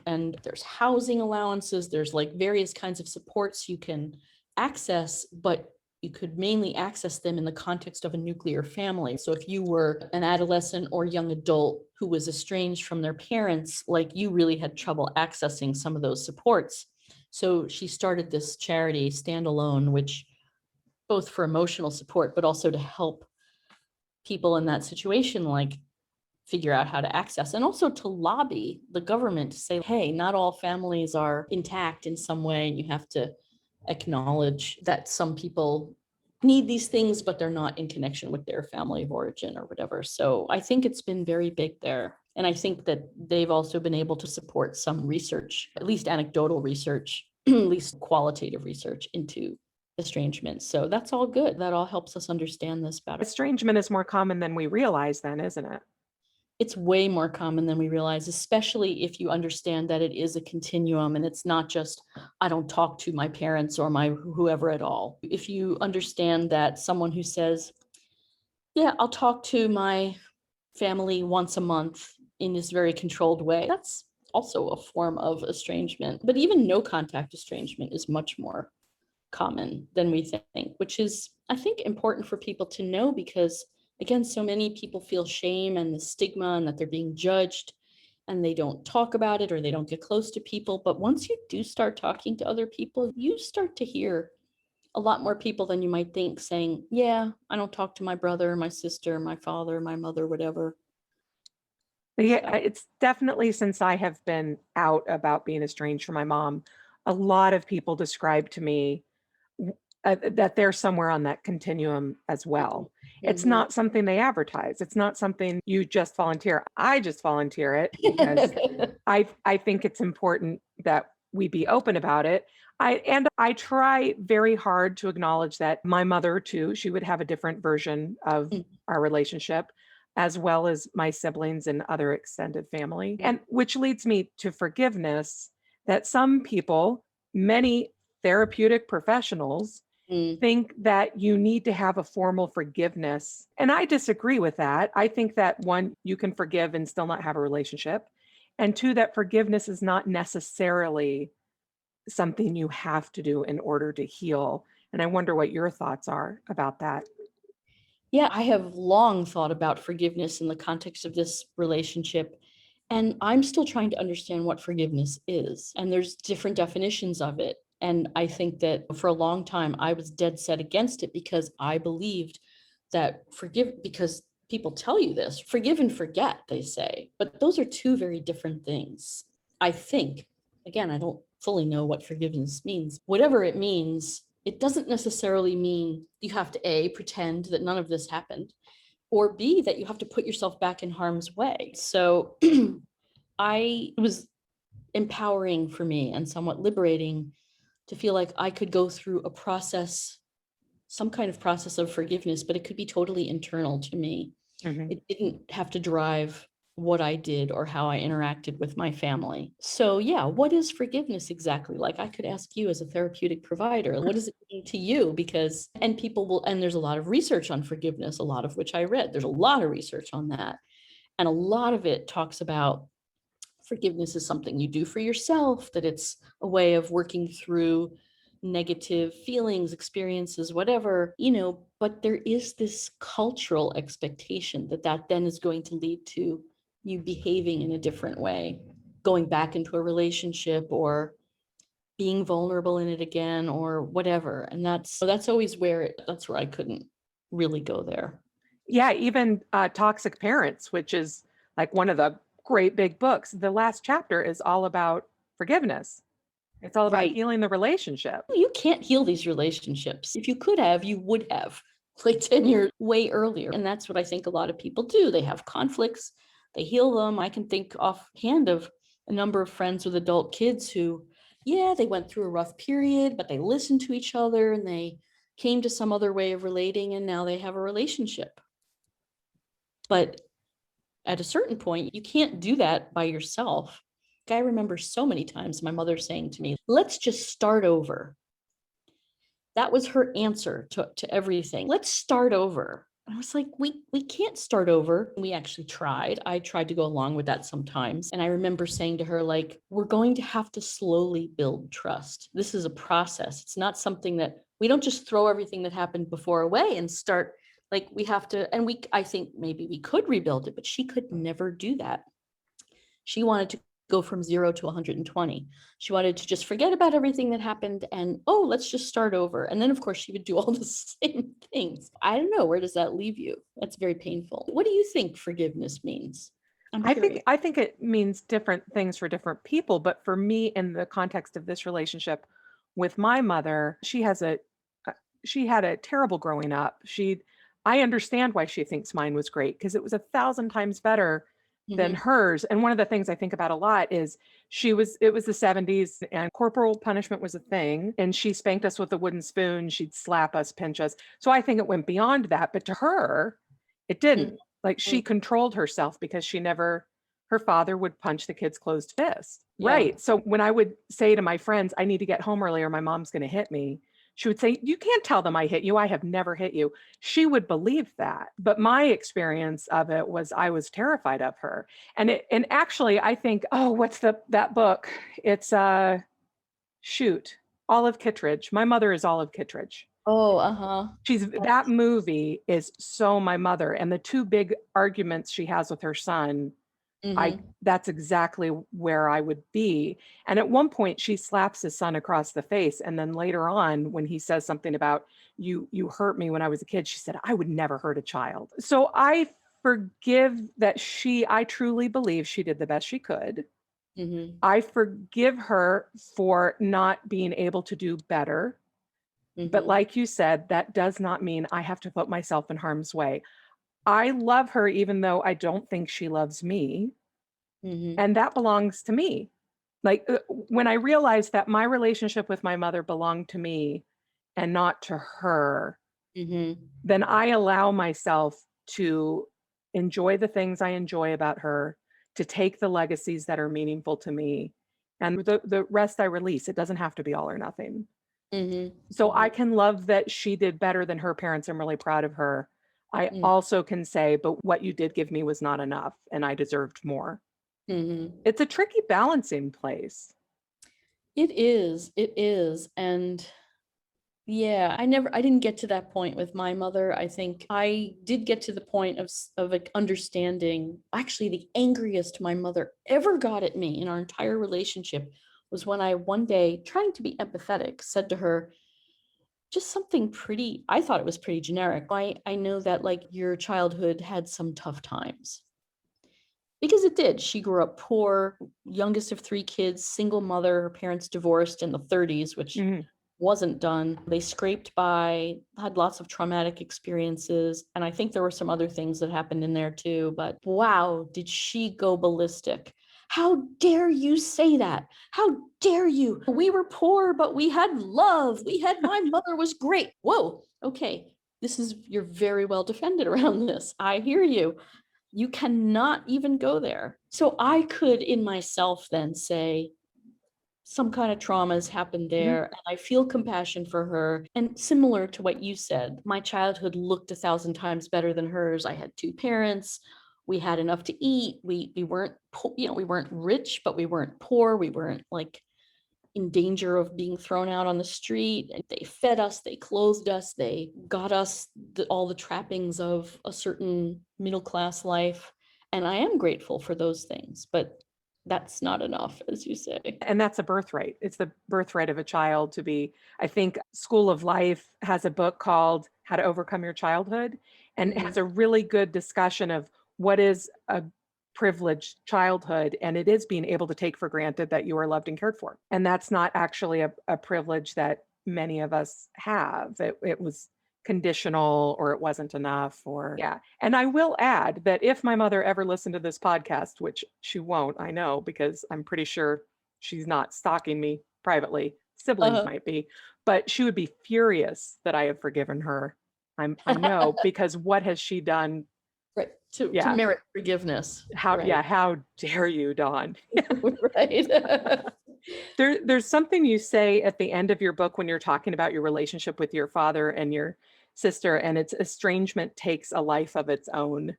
and there's housing allowances, there's like various kinds of supports you can access, but you could mainly access them in the context of a nuclear family. So if you were an adolescent or young adult who was estranged from their parents, like you really had trouble accessing some of those supports. So she started this charity, Standalone, which both for emotional support, but also to help people in that situation, like figure out how to access, and also to lobby the government to say, hey, not all families are intact in some way, and you have to acknowledge that some people need these things, but they're not in connection with their family of origin or whatever. So I think it's been very big there. And I think that they've also been able to support some research, at least anecdotal research, at least qualitative research into estrangement. So that's all good. That all helps us understand this better. Estrangement is more common than we realize then, isn't it? It's way more common than we realize, especially if you understand that it is a continuum and it's not just, I don't talk to my parents or my whoever at all. If you understand that someone who says, yeah, I'll talk to my family once a month in this very controlled way, that's also a form of estrangement. But even no contact estrangement is much more common than we think, which is, I think, important for people to know because, again, so many people feel shame and the stigma and that they're being judged and they don't talk about it or they don't get close to people. But once you do start talking to other people, you start to hear a lot more people than you might think saying, yeah, I don't talk to my brother, my sister, my father, my mother, whatever. Yeah, So, it's definitely since I have been out about being estranged from my mom, a lot of people describe to me that they're somewhere on that continuum as well. It's mhm. not something they advertise. It's not something you just volunteer. I just volunteer it because I think it's important that we be open about it. I try very hard to acknowledge that my mother too, she would have a different version of our relationship, as well as my siblings and other extended family. And which leads me to forgiveness, that some people, many therapeutic professionals, Mm. think that you need to have a formal forgiveness. And I disagree with that. I think that one, you can forgive and still not have a relationship. And two, that forgiveness is not necessarily something you have to do in order to heal. And I wonder what your thoughts are about that. Yeah, I have long thought about forgiveness in the context of this relationship. And I'm still trying to understand what forgiveness is. And there's different definitions of it. And I think that for a long time, I was dead set against it because I believed that because people tell you this, forgive and forget, they say. But those are two very different things. I think, again, I don't fully know what forgiveness means. Whatever it means, it doesn't necessarily mean you have to A, pretend that none of this happened, or B, that you have to put yourself back in harm's way. So it was empowering for me and somewhat liberating to feel like I could go through a process, some kind of process of forgiveness, but it could be totally internal to me. Mhm. It didn't have to drive what I did or how I interacted with my family. So, yeah, what is forgiveness exactly? Like, I could ask you as a therapeutic provider, what does it mean to you? Because, and people will, and there's a lot of research on forgiveness, a lot of which I read. There's a lot of research on that. And a lot of it talks about forgiveness is something you do for yourself, that it's a way of working through negative feelings, experiences, whatever, but there is this cultural expectation that then is going to lead to you behaving in a different way, going back into a relationship or being vulnerable in it again or whatever. And that's always that's where I couldn't really go there. Yeah, even Toxic Parents, which is like one of the great big books. The last chapter is all about forgiveness. It's all about Right. healing the relationship. You can't heal these relationships. If you could have, you would have, like 10 years way earlier. And that's what I think a lot of people do. They have conflicts, they heal them. I can think offhand of a number of friends with adult kids who, yeah, they went through a rough period, but they listened to each other and they came to some other way of relating, and now they have a relationship. But at a certain point, you can't do that by yourself. I remember so many times my mother saying to me, let's just start over. That was her answer to everything. Let's start over. I was like, we can't start over. We actually tried. I tried to go along with that sometimes. And I remember saying to her, like, we're going to have to slowly build trust. This is a process. It's not something that we don't just throw everything that happened before away and start. Like, we have to, and I think maybe we could rebuild it, but she could never do that. She wanted to go from 0 to 120. She wanted to just forget about everything that happened and, oh, let's just start over. And then, of course, she would do all the same things. I don't know. Where does that leave you? That's very painful. What do you think forgiveness means? I'm curious. I think it means different things for different people, but for me, in the context of this relationship with my mother, uh, she had a terrible growing up. I understand why she thinks mine was great because it was 1,000 times better than Mhm. hers. And one of the things I think about a lot is it was the 70s and corporal punishment was a thing. And she spanked us with a wooden spoon. She'd slap us, pinch us. So I think it went beyond that. But to her, it didn't. Like she Mhm. controlled herself because her father would punch the kid's closed fist. Yeah. Right. So when I would say to my friends, I need to get home early or my mom's going to hit me, she would say, you can't tell them I hit you. I have never hit you. She would believe that. But my experience of it was I was terrified of her. And actually I think, oh, what's that book? It's shoot. Olive Kittredge. My mother is Olive Kittredge. Oh, uh-huh. That movie is so my mother. And the two big arguments she has with her son, that's exactly where I would be. And at one point she slaps his son across the face. And then later on, when he says something about you hurt me when I was a kid, she said, I would never hurt a child. So I forgive that I truly believe she did the best she could. I forgive her for not being able to do better. But like you said, that does not mean I have to put myself in harm's way. I love her even though I don't think she loves me. And that belongs to me. Like when I realized that my relationship with my mother belonged to me and not to her, then I allow myself to enjoy the things I enjoy about her, to take the legacies that are meaningful to me, and the rest I release. It doesn't have to be all or nothing. So I can love that she did better than her parents. I'm really proud of her. I also can say, but what you did give me was not enough and I deserved more. It's a tricky balancing place. It is. And yeah, I didn't get to that point with my mother. I think I did get to the point of like understanding. Actually, the angriest my mother ever got at me in our entire relationship was when I one day, trying to be empathetic, said to her just something pretty, I thought it was pretty generic. I know that like your childhood had some tough times. Because it did. She grew up poor, youngest of three kids, single mother, her parents divorced in the 30s, which wasn't done. They scraped by, had lots of traumatic experiences. And I think there were some other things that happened in there too. But wow, did she go ballistic? How dare you say that? How dare you? We were poor, but we had love. My mother was great. Whoa, okay. You're very well defended around this. I hear you. You cannot even go there. So I could in myself then say, some kind of trauma has happened there, and I feel compassion for her. And similar to what you said, my childhood looked 1,000 times better than hers. I had two parents. We had enough to eat. We weren't, we weren't rich, but we weren't poor. We weren't like in danger of being thrown out on the street. They fed us, they clothed us, they got us all the trappings of a certain middle class life. And I am grateful for those things, but that's not enough, as you say. And that's a birthright. It's the birthright of a child to be. I think School of Life has a book called How to Overcome Your Childhood, and it has a really good discussion of what is a privileged childhood. And it is being able to take for granted that you are loved and cared for. And that's not actually a privilege that many of us have. It was conditional, or it wasn't enough, or yeah. And I will add that if my mother ever listened to this podcast, which she won't, I know, because I'm pretty sure she's not stalking me privately. Siblings might be, but she would be furious that I have forgiven her. I know, because what has she done? Right. To merit forgiveness. How dare you, Dawn? Right. There's something you say at the end of your book when you're talking about your relationship with your father and your sister, and it's estrangement takes a life of its own.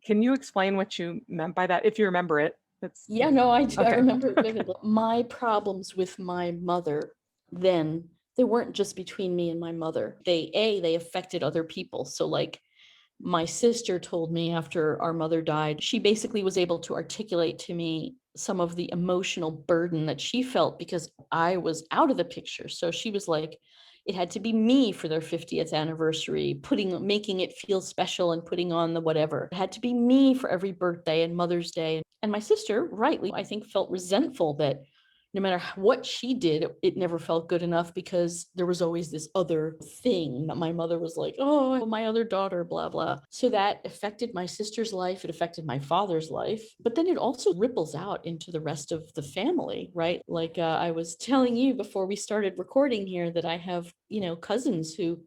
Can you explain what you meant by that, if you remember it? Yeah, no, I do. Okay. I remember it vividly. My problems with my mother then, they weren't just between me and my mother. They affected other people. So like my sister told me after our mother died, she basically was able to articulate to me some of the emotional burden that she felt because I was out of the picture. So she was like, it had to be me for their 50th anniversary, making it feel special and putting on the whatever. It had to be me for every birthday and Mother's Day. And my sister, rightly, I think, felt resentful that no matter what she did, it never felt good enough because there was always this other thing that my mother was like, oh, my other daughter, blah, blah. So that affected my sister's life. It affected my father's life. But then it also ripples out into the rest of the family, right? Like I was telling you before we started recording here that I have, cousins who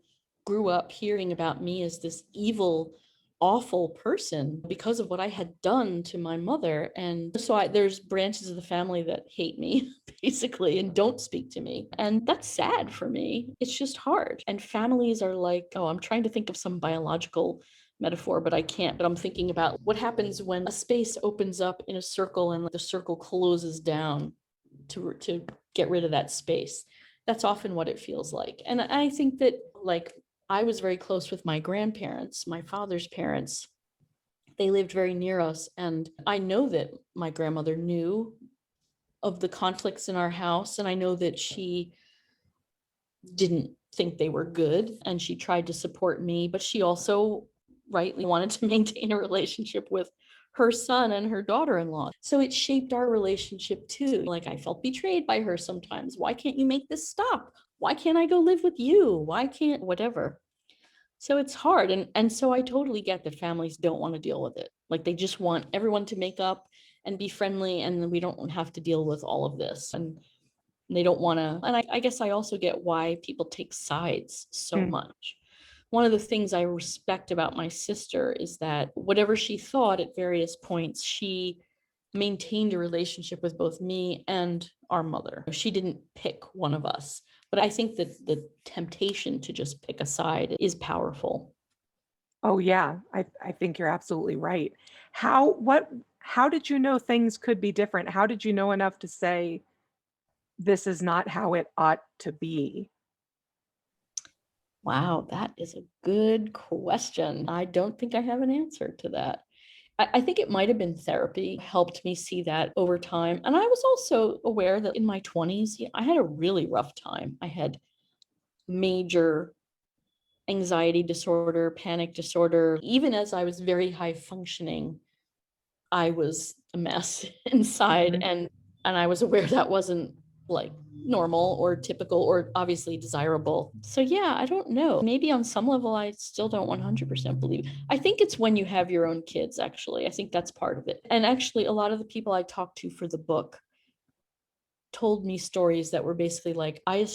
grew up hearing about me as this evil, awful person because of what I had done to my mother. And so there's branches of the family that hate me basically and don't speak to me. And that's sad for me. It's just hard. And families are like, I'm trying to think of some biological metaphor, but I can't. But I'm thinking about what happens when a space opens up in a circle and the circle closes down to get rid of that space. That's often what it feels like. And I think that, like, I was very close with my grandparents, my father's parents. They lived very near us. And I know that my grandmother knew of the conflicts in our house. And I know that she didn't think they were good and she tried to support me, but she also rightly wanted to maintain a relationship with her son and her daughter-in-law. So it shaped our relationship too. Like, I felt betrayed by her sometimes. Why can't you make this stop? Why can't I go live with you? Why can't whatever? So it's hard. And so I totally get that families don't want to deal with it. Like, they just want everyone to make up and be friendly, and then we don't have to deal with all of this. And they don't want to. And I guess I also get why people take sides so Mm. much. One of the things I respect about my sister is that whatever she thought at various points, she maintained a relationship with both me and our mother. She didn't pick one of us. But I think that the temptation to just pick a side is powerful. Oh yeah, I think you're absolutely right. How did you know things could be different? How did you know enough to say this is not how it ought to be? Wow, that is a good question. I don't think I have an answer to that. I think it might have been therapy helped me see that over time. And I was also aware that in my 20s, I had a really rough time. I had major anxiety disorder, panic disorder. Even as I was very high functioning, I was a mess inside, Mhm. and I was aware that wasn't like normal or typical or obviously desirable. So yeah, I don't know. Maybe on some level I still don't 100% believe. I think it's when you have your own kids, actually. I think that's part of it. And actually a lot of the people I talked to for the book told me stories that were basically like, I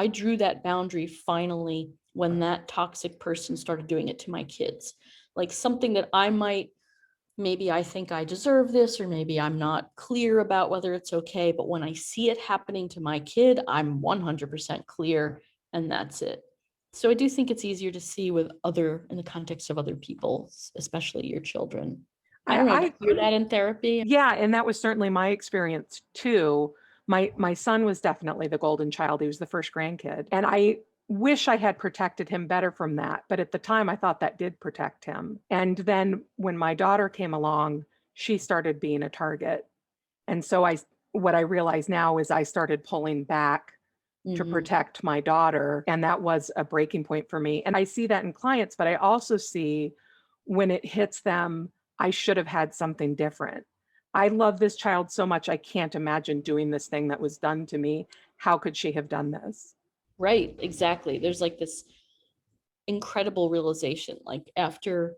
drew that boundary finally when that toxic person started doing it to my kids. Like, something that I might, maybe I think I deserve this, or maybe I'm not clear about whether it's okay. But when I see it happening to my kid, I'm 100% clear, and that's it. So I do think it's easier to see with other, in the context of other people, especially your children. I don't know. Do I you hear that in therapy? Yeah, and that was certainly my experience too. My son was definitely the golden child. He was the first grandkid, and I wish I had protected him better from that, but at the time I thought that did protect him. And then when my daughter came along, she started being a target. And so I what I realize now is I started pulling back to Mhm. protect my daughter, and that was a breaking point for me. And I see that in clients, but I also see when it hits them, I should have had something different. I love this child so much, I can't imagine doing this thing that was done to me. How could she have done this? Right, exactly. There's like this incredible realization. Like, after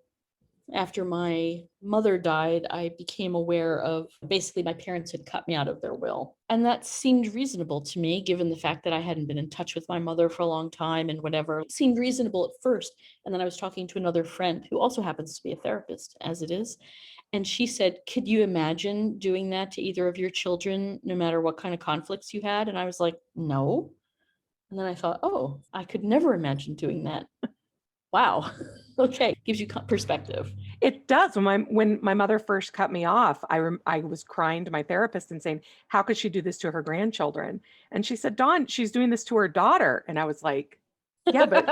my mother died, I became aware of basically my parents had cut me out of their will. And that seemed reasonable to me, given the fact that I hadn't been in touch with my mother for a long time and whatever. It seemed reasonable at first. And then I was talking to another friend who also happens to be a therapist, as it is. And she said, could you imagine doing that to either of your children, no matter what kind of conflicts you had? And I was like, no. And then I thought, oh, I could never imagine doing that. Wow. Okay. Gives you perspective. It does. When my mother first cut me off, I was crying to my therapist and saying, "How could she do this to her grandchildren?" And she said, "Dawn, she's doing this to her daughter." And I was like, "Yeah, but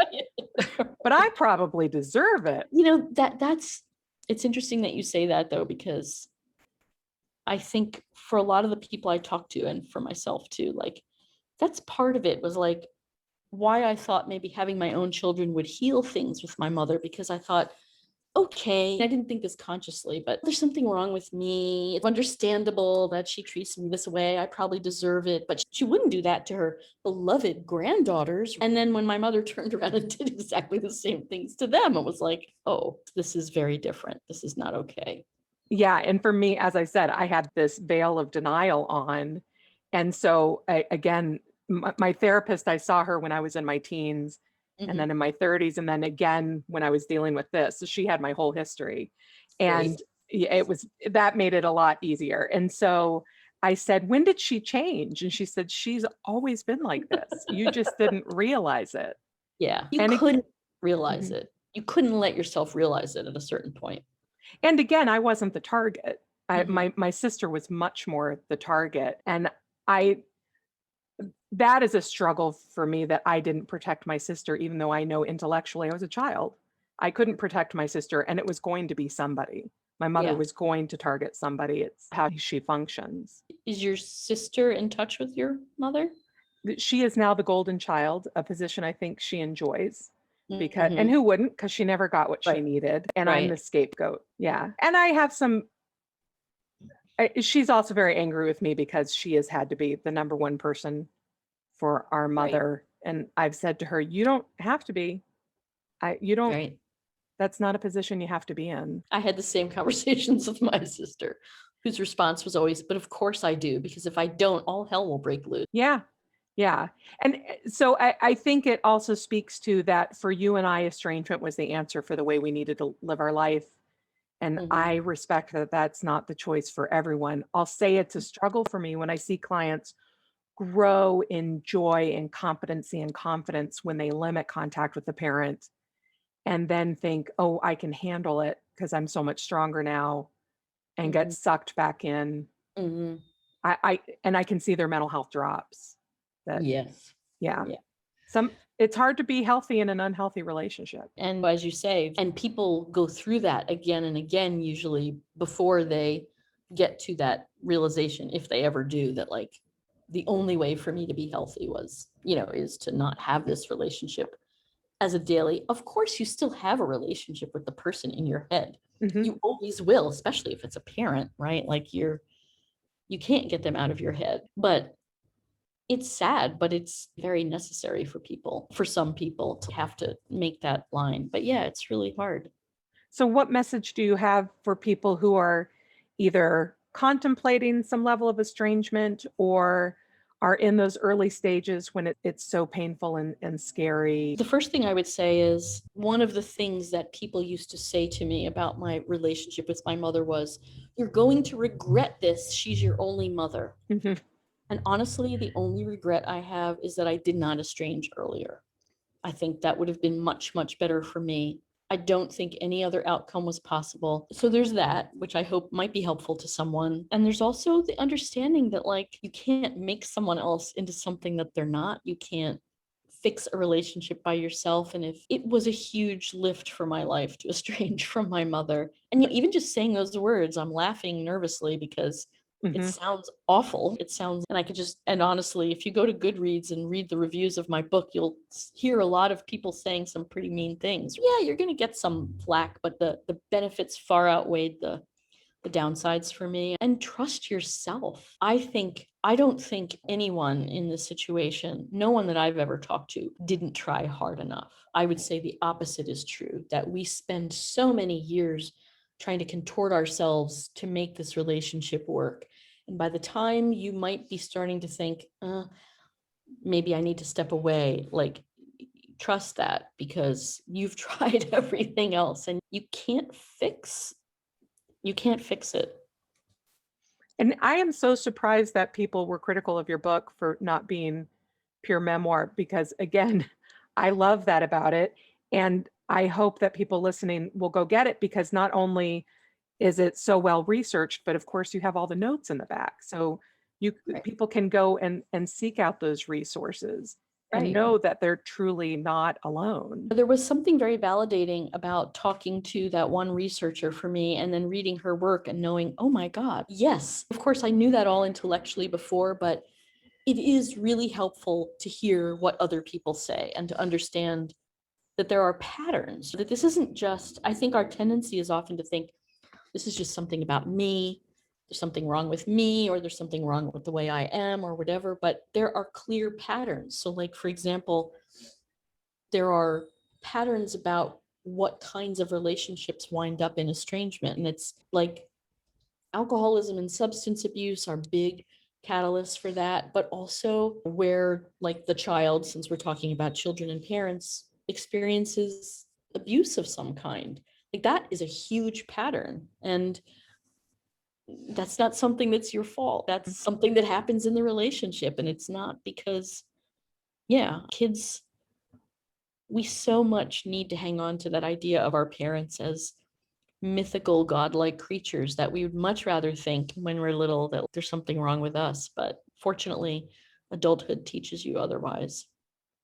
I probably deserve it." That's it's interesting that you say that, though, because I think for a lot of the people I talk to, and for myself too, like, that's part of it, was like why I thought maybe having my own children would heal things with my mother, because I thought, okay, I didn't think this consciously, but there's something wrong with me. It's understandable that she treats me this way. I probably deserve it, but she wouldn't do that to her beloved granddaughters. And then when my mother turned around and did exactly the same things to them, it was like, oh, this is very different. This is not okay. Yeah, and for me, as I said, I had this veil of denial on. And so again, my therapist, I saw her when I was in my teens and then Mhm. in my 30s and then again when I was dealing with this. So she had my whole history. Great. And that made it a lot easier. And so I said, "When did she change?" And she said, "She's always been like this. You just didn't realize it." Yeah. You And it, couldn't realize mhm. it. You couldn't let yourself realize it at a certain point. And again, I wasn't the target. Mhm. My sister was much more the target. And I that is a struggle for me that I didn't protect my sister, even though I know intellectually I was a child. I couldn't protect my sister, and it was going to be somebody. My mother Yeah. was going to target somebody. It's how she functions. Is your sister in touch with your mother? She is now the golden child, a position I think she enjoys because, and Mm-hmm. who wouldn't? Because she never got what she Right. needed, and I'm the Right. scapegoat. Yeah. And I have she's also very angry with me because she has had to be the number one person for our Right. mother. And I've said to her, you don't have to be. You don't, Right. that's not a position you have to be in. I had the same conversations with my sister, whose response was always, but of course I do, because if I don't, all hell will break loose. Yeah. Yeah. And so I think it also speaks to that for you and I, estrangement was the answer for the way we needed to live our life. And Mm-hmm. I respect that that's not the choice for everyone. I'll say it's a struggle for me when I see clients grow in joy and competency and confidence when they limit contact with the parent and then think, oh, I can handle it because I'm so much stronger now and get Mm-hmm. sucked back in. Mm-hmm. And I can see their mental health drops. That Yes. yeah. Yeah. It's hard to be healthy in an unhealthy relationship. And as you say, and people go through that again and again, usually before they get to that realization, if they ever do, that like the only way for me to be healthy was, is to not have this relationship as a daily. Of course, you still have a relationship with the person in your head. Hmm. You always will, especially if it's a parent, right? Like you can't get them out of your head. But it's sad, but it's very necessary for some people to have to make that line. But yeah, it's really hard. So, what message do you have for people who are either contemplating some level of estrangement or are in those early stages when it's so painful and scary? The first thing I would say is one of the things that people used to say to me about my relationship with my mother was, "You're going to regret this. She's your only mother." Mhm. And honestly, the only regret I have is that I did not estrange earlier. I think that would have been much, much better for me. I don't think any other outcome was possible. So there's that, which I hope might be helpful to someone. And there's also the understanding that, like, you can't make someone else into something that they're not. You can't fix a relationship by yourself. And if it was a huge lift for my life to estrange from my mother, and even just saying those words, I'm laughing nervously because it Mhm. sounds awful. It sounds, and I could just, and honestly, if you go to Goodreads and read the reviews of my book, you'll hear a lot of people saying some pretty mean things. Yeah, you're going to get some flack, but the benefits far outweighed the downsides for me. And trust yourself. I don't think anyone in this situation, no one that I've ever talked to, didn't try hard enough. I would say the opposite is true, that we spend so many years trying to contort ourselves to make this relationship work. And by the time you might be starting to think, maybe I need to step away, like, trust that, because you've tried everything else and you can't fix it. And I am so surprised that people were critical of your book for not being pure memoir because, again, I love that about it. And I hope that people listening will go get it because not only is it so well researched, but of course you have all the notes in the back. So you Right. people can go and seek out those resources and Right. know that they're truly not alone. There was something very validating about talking to that one researcher for me and then reading her work and knowing, oh my God, yes, of course, I knew that all intellectually before, but it is really helpful to hear what other people say and to understand that there are patterns, that this isn't just, I think our tendency is often to think this is just something about me. There's something wrong with me, or there's something wrong with the way I am, or whatever. But there are clear patterns. So, like, for example, there are patterns about what kinds of relationships wind up in estrangement. And it's like alcoholism and substance abuse are big catalysts for that, but also where, like, the child, since we're talking about children and parents, experiences abuse of some kind. Like, that is a huge pattern. And that's not something that's your fault. That's something that happens in the relationship. And it's not because, yeah, kids, we so much need to hang on to that idea of our parents as mythical godlike creatures that we would much rather think when we're little that there's something wrong with us. But fortunately, adulthood teaches you otherwise.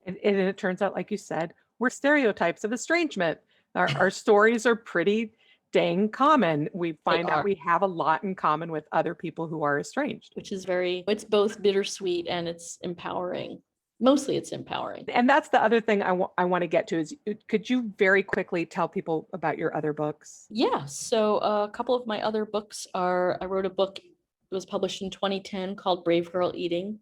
And it turns out, like you said, we're stereotypes of estrangement. Our stories are pretty dang common. We They find out are, we have a lot in common with other people who are estranged. which is it's both bittersweet and it's empowering. Mostly it's empowering. And that's the other thing I want to get to is could you very quickly tell people about your other books? Yeah, so a couple of my other books are I wrote a book, it was published in 2010 called Brave Girl Eating,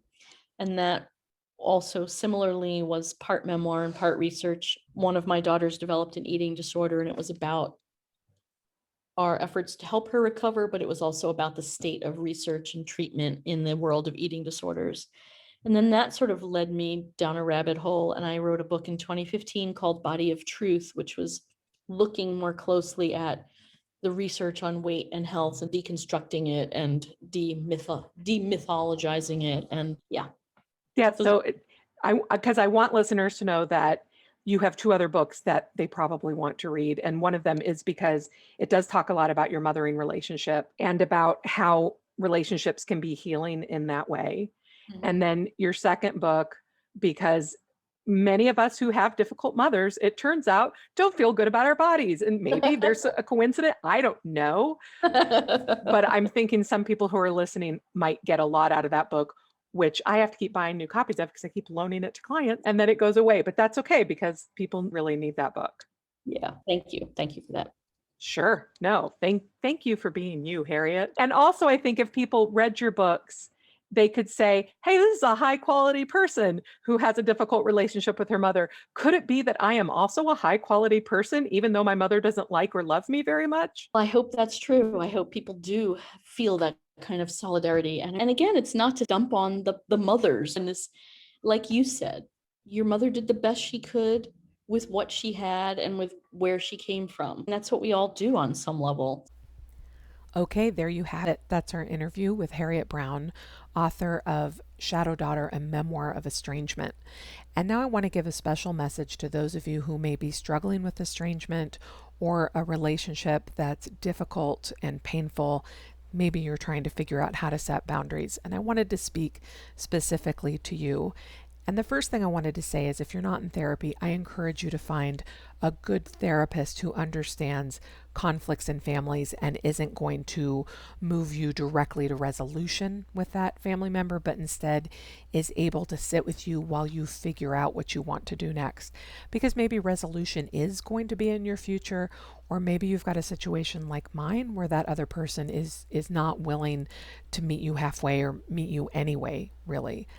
and that also similarly was part memoir and part research. One of my daughters developed an eating disorder, and it was about our efforts to help her recover, but it was also about the state of research and treatment in the world of eating disorders. And then that sort of led me down a rabbit hole. And I wrote a book in 2015 called Body of Truth, which was looking more closely at the research on weight and health and deconstructing it and demythologizing it. And yeah. Yeah, Those- so because I want listeners to know that you have two other books that they probably want to read. And one of them is because it does talk a lot about your mothering relationship and about how relationships can be healing in that way. And then your second book, because many of us who have difficult mothers, it turns out, don't feel good about our bodies. And maybe there's a coincidence. I don't know. But I'm thinking some people who are listening might get a lot out of that book, which I have to keep buying new copies of because I keep loaning it to clients and then it goes away. But that's okay because people really need that book. Yeah, thank you. Thank you for that. Sure. No, thank you for being you, Harriet. And also, I think if people read your books, they could say, hey, this is a high quality person who has a difficult relationship with her mother. Could it be that I am also a high quality person, even though my mother doesn't like or love me very much? I hope that's true. I hope people do feel that kind of solidarity. And again, it's not to dump on the mothers. And this, like you said, your mother did the best she could with what she had and with where she came from. And that's what we all do on some level. Okay, there you have it. That's our interview with Harriet Brown, author of Shadow Daughter, a Memoir of Estrangement. And now I want to give a special message to those of you who may be struggling with estrangement or a relationship that's difficult and painful. Maybe you're trying to figure out how to set boundaries. And I wanted to speak specifically to you. And the first thing I wanted to say is if you're not in therapy, I encourage you to find a good therapist who understands conflicts in families and isn't going to move you directly to resolution with that family member, but instead is able to sit with you while you figure out what you want to do next. Because maybe resolution is going to be in your future, or maybe you've got a situation like mine where that other person is not willing to meet you halfway or meet you anyway, really.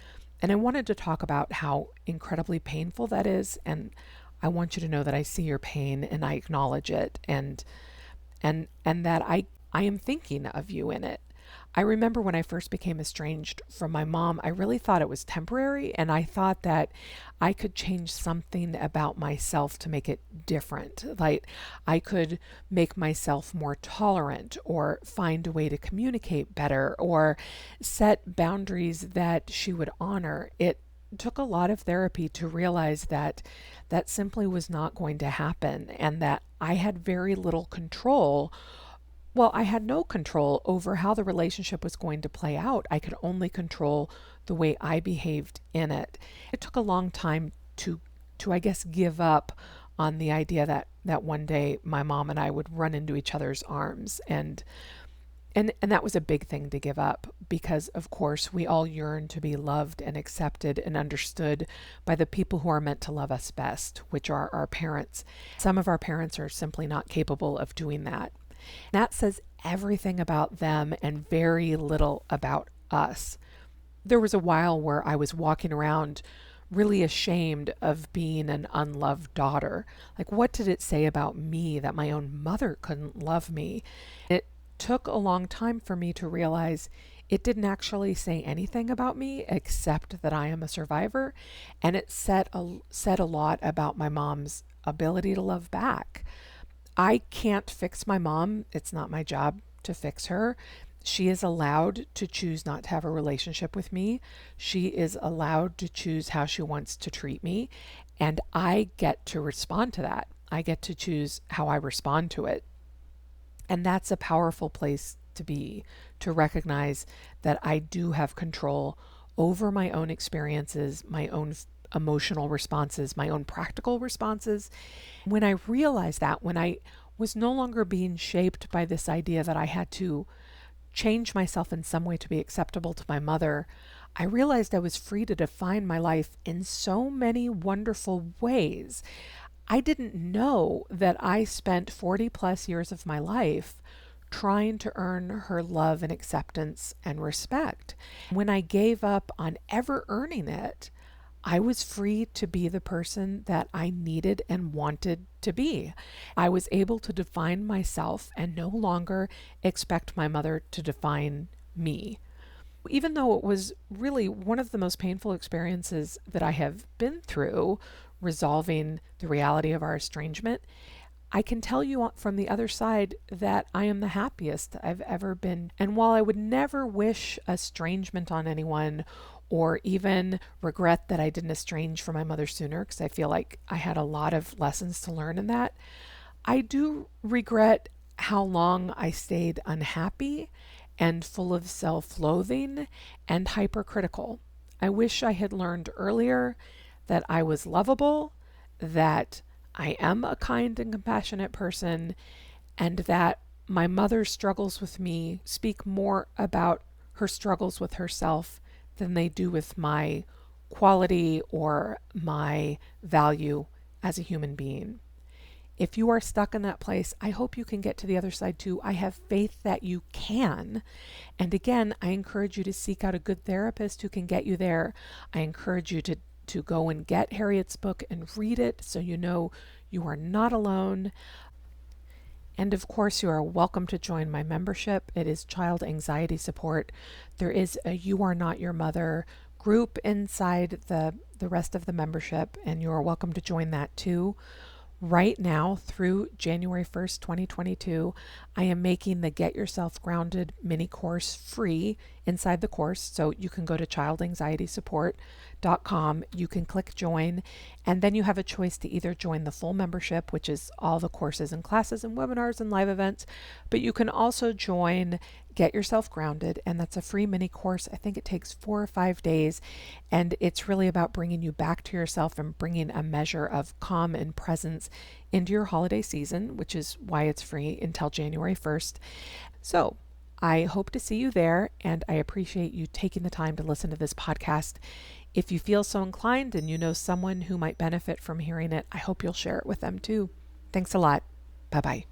And I wanted to talk about how incredibly painful that is. And I want you to know that I see your pain and I acknowledge it and that I am thinking of you in it. I remember when I first became estranged from my mom, I really thought it was temporary, and I thought that I could change something about myself to make it different. Like I could make myself more tolerant or find a way to communicate better or set boundaries that she would honor. It took a lot of therapy to realize that that simply was not going to happen and that I had very little control. Well, I had no control over how the relationship was going to play out. I could only control the way I behaved in it. It took a long time to I guess give up on the idea that one day my mom and I would run into each other's arms and that was a big thing to give up because of course we all yearn to be loved and accepted and understood by the people who are meant to love us best, which are our parents. Some of our parents are simply not capable of doing that. That says everything about them and very little about us. There was a while where I was walking around really ashamed of being an unloved daughter. Like, what did it say about me that my own mother couldn't love me? It took a long time for me to realize it didn't actually say anything about me except that I am a survivor, and it said a lot about my mom's ability to love back. I can't fix my mom. It's not my job to fix her. She is allowed to choose not to have a relationship with me. She is allowed to choose how she wants to treat me. And I get to respond to that. I get to choose how I respond to it. And that's a powerful place to be, to recognize that I do have control over my own experiences, my own emotional responses, my own practical responses. When I realized that, when I was no longer being shaped by this idea that I had to change myself in some way to be acceptable to my mother, I realized I was free to define my life in so many wonderful ways. I didn't know that I spent 40 plus years of my life trying to earn her love and acceptance and respect. When I gave up on ever earning it, I was free to be the person that I needed and wanted to be. I was able to define myself and no longer expect my mother to define me. Even though it was really one of the most painful experiences that I have been through, resolving the reality of our estrangement, I can tell you from the other side that I am the happiest I've ever been. And while I would never wish estrangement on anyone or even regret that I didn't estrange from my mother sooner, because I feel like I had a lot of lessons to learn in that, I do regret how long I stayed unhappy and full of self loathing and hypercritical. I wish I had learned earlier that I was lovable, that I am a kind and compassionate person, and that my mother's struggles with me speak more about her struggles with herself than they do with my quality or my value as a human being. If you are stuck in that place, I hope you can get to the other side too. I have faith that you can. And again, I encourage you to seek out a good therapist who can get you there. I encourage you to go and get Harriet's book and read it so you know you are not alone. And of course, you are welcome to join my membership. It is Child Anxiety Support. There is a You Are Not Your Mother group inside the rest of the membership, and you are welcome to join that too. Right now, through January 1st, 2022, I am making the Get Yourself Grounded mini course free inside the course. So you can go to childanxietysupport.com. You can click join, and then you have a choice to either join the full membership, which is all the courses and classes and webinars and live events, but you can also join Get Yourself Grounded, and that's a free mini course. I think it takes 4 or 5 days, and it's really about bringing you back to yourself and bringing a measure of calm and presence into your holiday season, which is why it's free until January 1st. So I hope to see you there, and I appreciate you taking the time to listen to this podcast. If you feel so inclined and you know someone who might benefit from hearing it, I hope you'll share it with them too. Thanks a lot. Bye-bye.